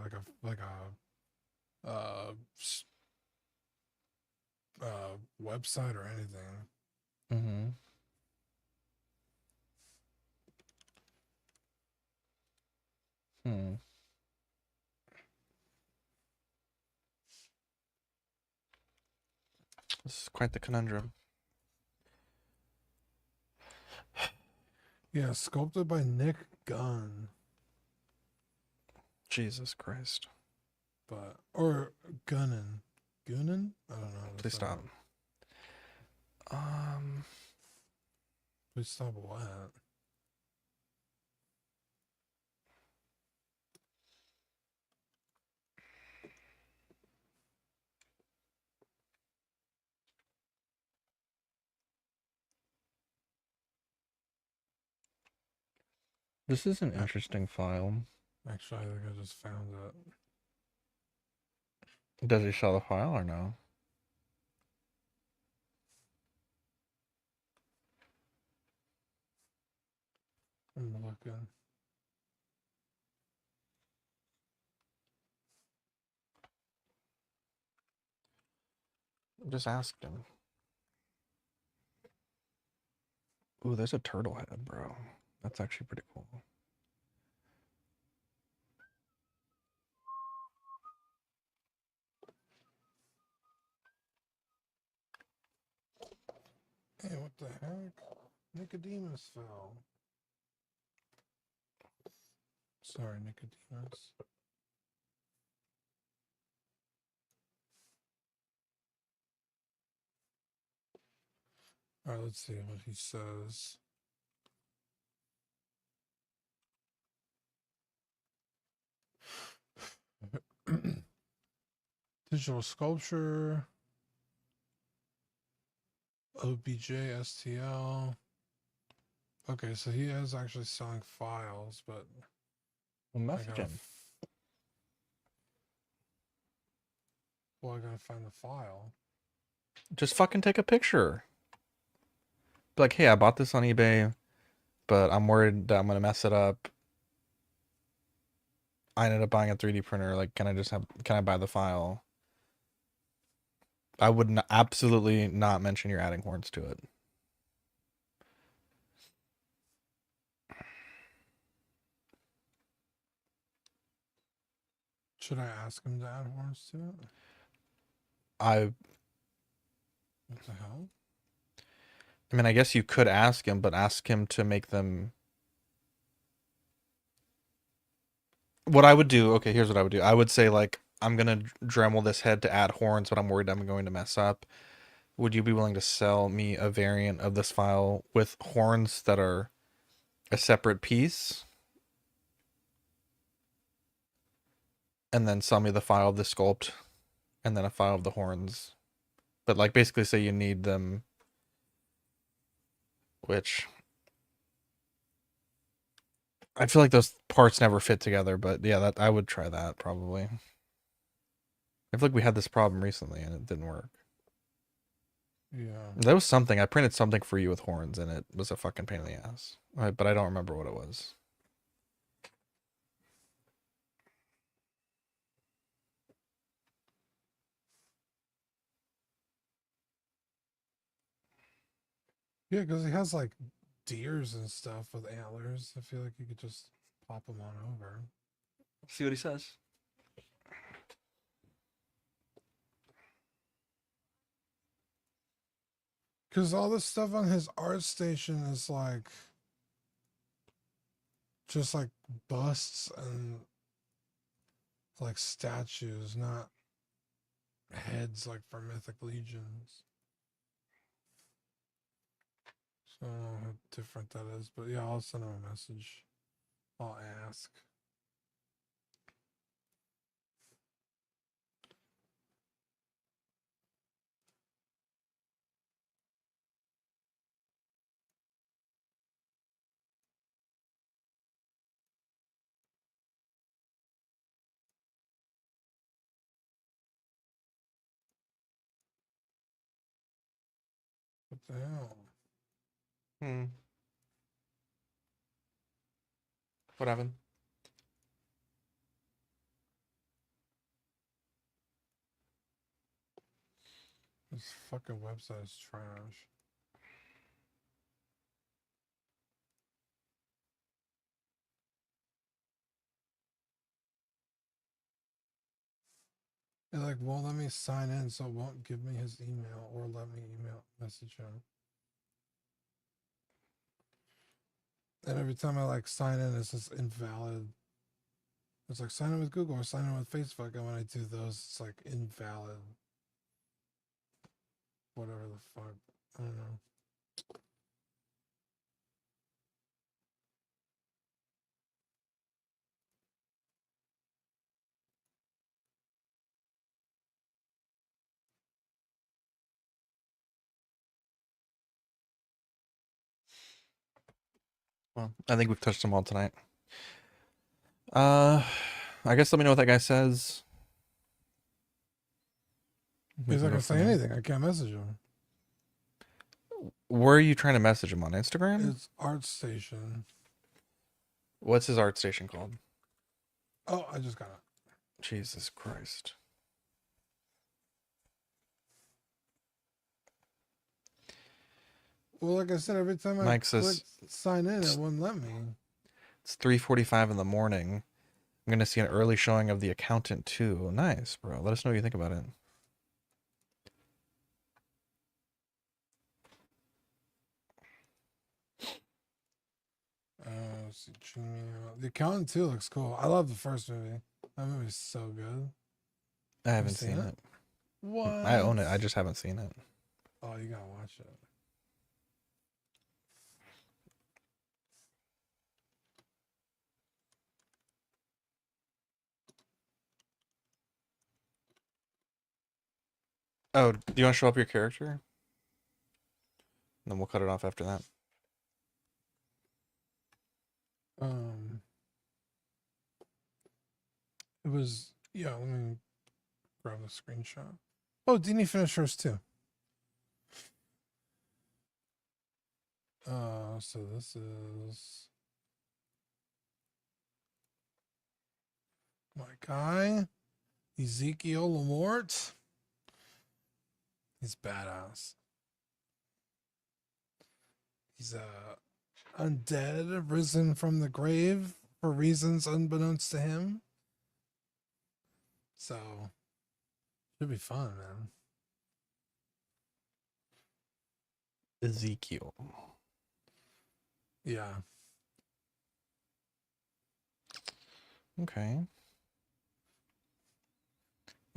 uh, s- website or anything. Mm-hmm. Hmm. This is quite the conundrum. Yeah, sculpted by Nick Gunn, Jesus Christ. but or Gunnan, Gunnan. I don't know how to Please say stop. it. Um, Please stop what? this is an interesting file. Actually, I think I just found it. Does he show the file or no? I'm looking. Just asked him. Ooh, there's a turtle head, bro. That's actually pretty cool. Hey, what the heck? Nicodemus fell. Sorry, Nicodemus. All right, let's see what he says. Digital sculpture, OBJ, STL. Okay, so he is actually selling files, but Well, I message gotta, him. I gotta find the file. Just fucking take a picture. Be like, hey, I bought this on eBay, but I'm worried that I'm gonna mess it up. I ended up buying a 3D printer. Like, can I buy the file? I would absolutely not mention you're adding horns to it. Should I ask him to add horns to it? I What the hell? I mean, I guess you could ask him, but ask him to make them. What I would do, okay, here's what I would do. I would say, like, I'm gonna Dremel this head to add horns, but I'm worried I'm going to mess up. Would you be willing to sell me a variant of this file with horns that are a separate piece? And then sell me the file of the sculpt and then a file of the horns. But, like, basically say you need them, which I feel like those parts never fit together, but yeah, that I would try that probably. I feel like we had this problem recently and it didn't work. Yeah. That was something. I printed something for you with horns and it was a fucking pain in the ass. But I don't remember what it was. Yeah, because he has like deers and stuff with antlers. I feel like you could just pop them on over. See what he says. Because all this stuff on his art station is like just like busts and like statues, not heads like for mythic legions. So I don't know how different that is, but yeah, I'll send him a message. I'll ask. What the hell? What happened? This fucking website is trash. It like won't let me sign in, so it won't give me his email or let me email message him. And every time I like sign in, it's just invalid. It's like sign in with Google or sign in with Facebook, and when I do those, it's like invalid. Whatever the fuck. I don't know. Well, I think we've touched them all tonight. I guess let me know what that guy says. He's not gonna say anything. I can't message him. Where are you trying to message him on Instagram? It's ArtStation. What's his art station called? Oh, I just got it. Jesus Christ. Well, like I said, every time I Mike click says sign in, it wouldn't let me. it's 3:45 in the morning. I'm gonna see an early showing of The Accountant 2. Nice, bro. Let us know what you think about it. Let's see, The Accountant 2 looks cool. I love the first movie. That movie's so good. I haven't seen it. What? I own it. I just haven't seen it. Oh, you gotta watch it. Oh, do you want to show up your character? And then we'll cut it off after that. It was, yeah, let me grab the screenshot. Oh, Deanie finished hers too. So this is my guy, Ezekiel Lamort. He's badass. He's undead, risen from the grave for reasons unbeknownst to him. So, should be fun, man. Ezekiel. Yeah. Okay.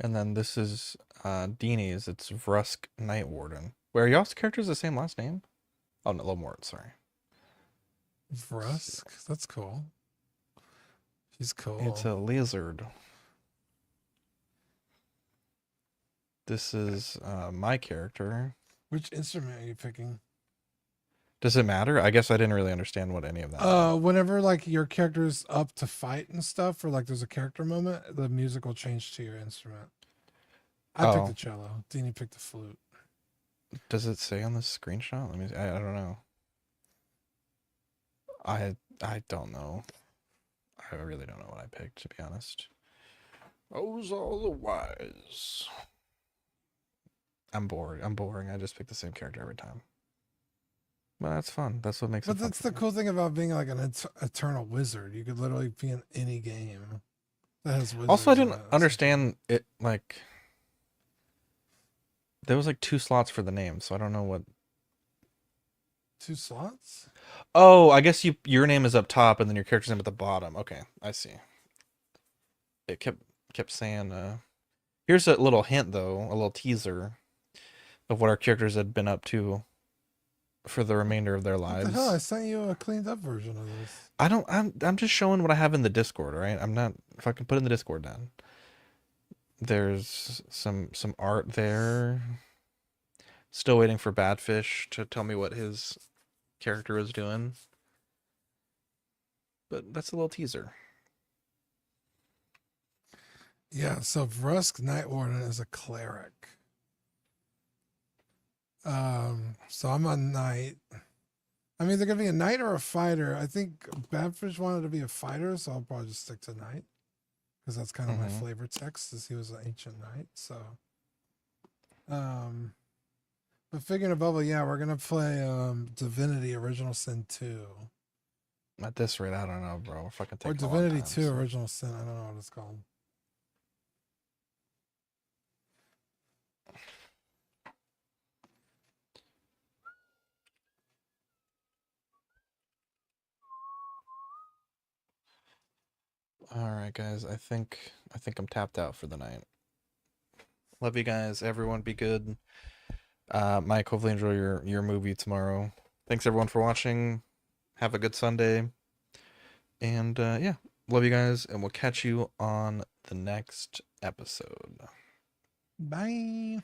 And then this is Deanie's. It's Vrusk Night Warden. Where are y'all's characters the same last name? Oh, no, Lamort, sorry. Vrusk? That's cool. He's cool. It's a lizard. This is my character. Which instrument are you picking? Does it matter? I guess I didn't really understand what any of that meant. Whenever like your character's up to fight and stuff, or like there's a character moment, the music will change to your instrument. I picked the cello. Deanie picked the flute. Does it say on the screenshot? Let me. I don't know. I don't know. I really don't know what I picked, to be honest. Those are the wise. I'm bored. I'm boring. I just pick the same character every time. But that's fun. That's what makes it But fun. that's the cool thing about being like an eternal wizard. You could literally be in any game that has wizards. Also, I in didn't it. understand it. Like, there was like 2 slots for the name, so I don't know what. 2 slots? Oh, I guess your name is up top and then your character's name at the bottom. Okay, I see. It kept saying. Here's a little hint, though, a little teaser of what our characters had been up to for the remainder of their lives. What the hell? I sent you a cleaned up version of this. I'm just showing what I have in the Discord, all right? I'm not, if I can put in the Discord down. There's some art there. Still waiting for Badfish to tell me what his character is doing. But that's a little teaser. Yeah, so Vrusk Night Warden is a cleric. So I'm a knight. I'm either gonna be a knight or a fighter. I think Badfish wanted to be a fighter, so I'll probably just stick to knight because that's kind of my flavor text, as he was an ancient knight. So, but figuring a bubble, yeah, we're gonna play Divinity Original Sin 2 At this rate, I don't know, bro. We're fucking or taking a long Divinity time, 2 so. Original Sin. I don't know what it's called. All right, guys. I think I'm tapped out for the night. Love you guys. Everyone, be good. Mike, hopefully enjoy your movie tomorrow. Thanks everyone for watching. Have a good Sunday. And yeah, love you guys, and we'll catch you on the next episode. Bye.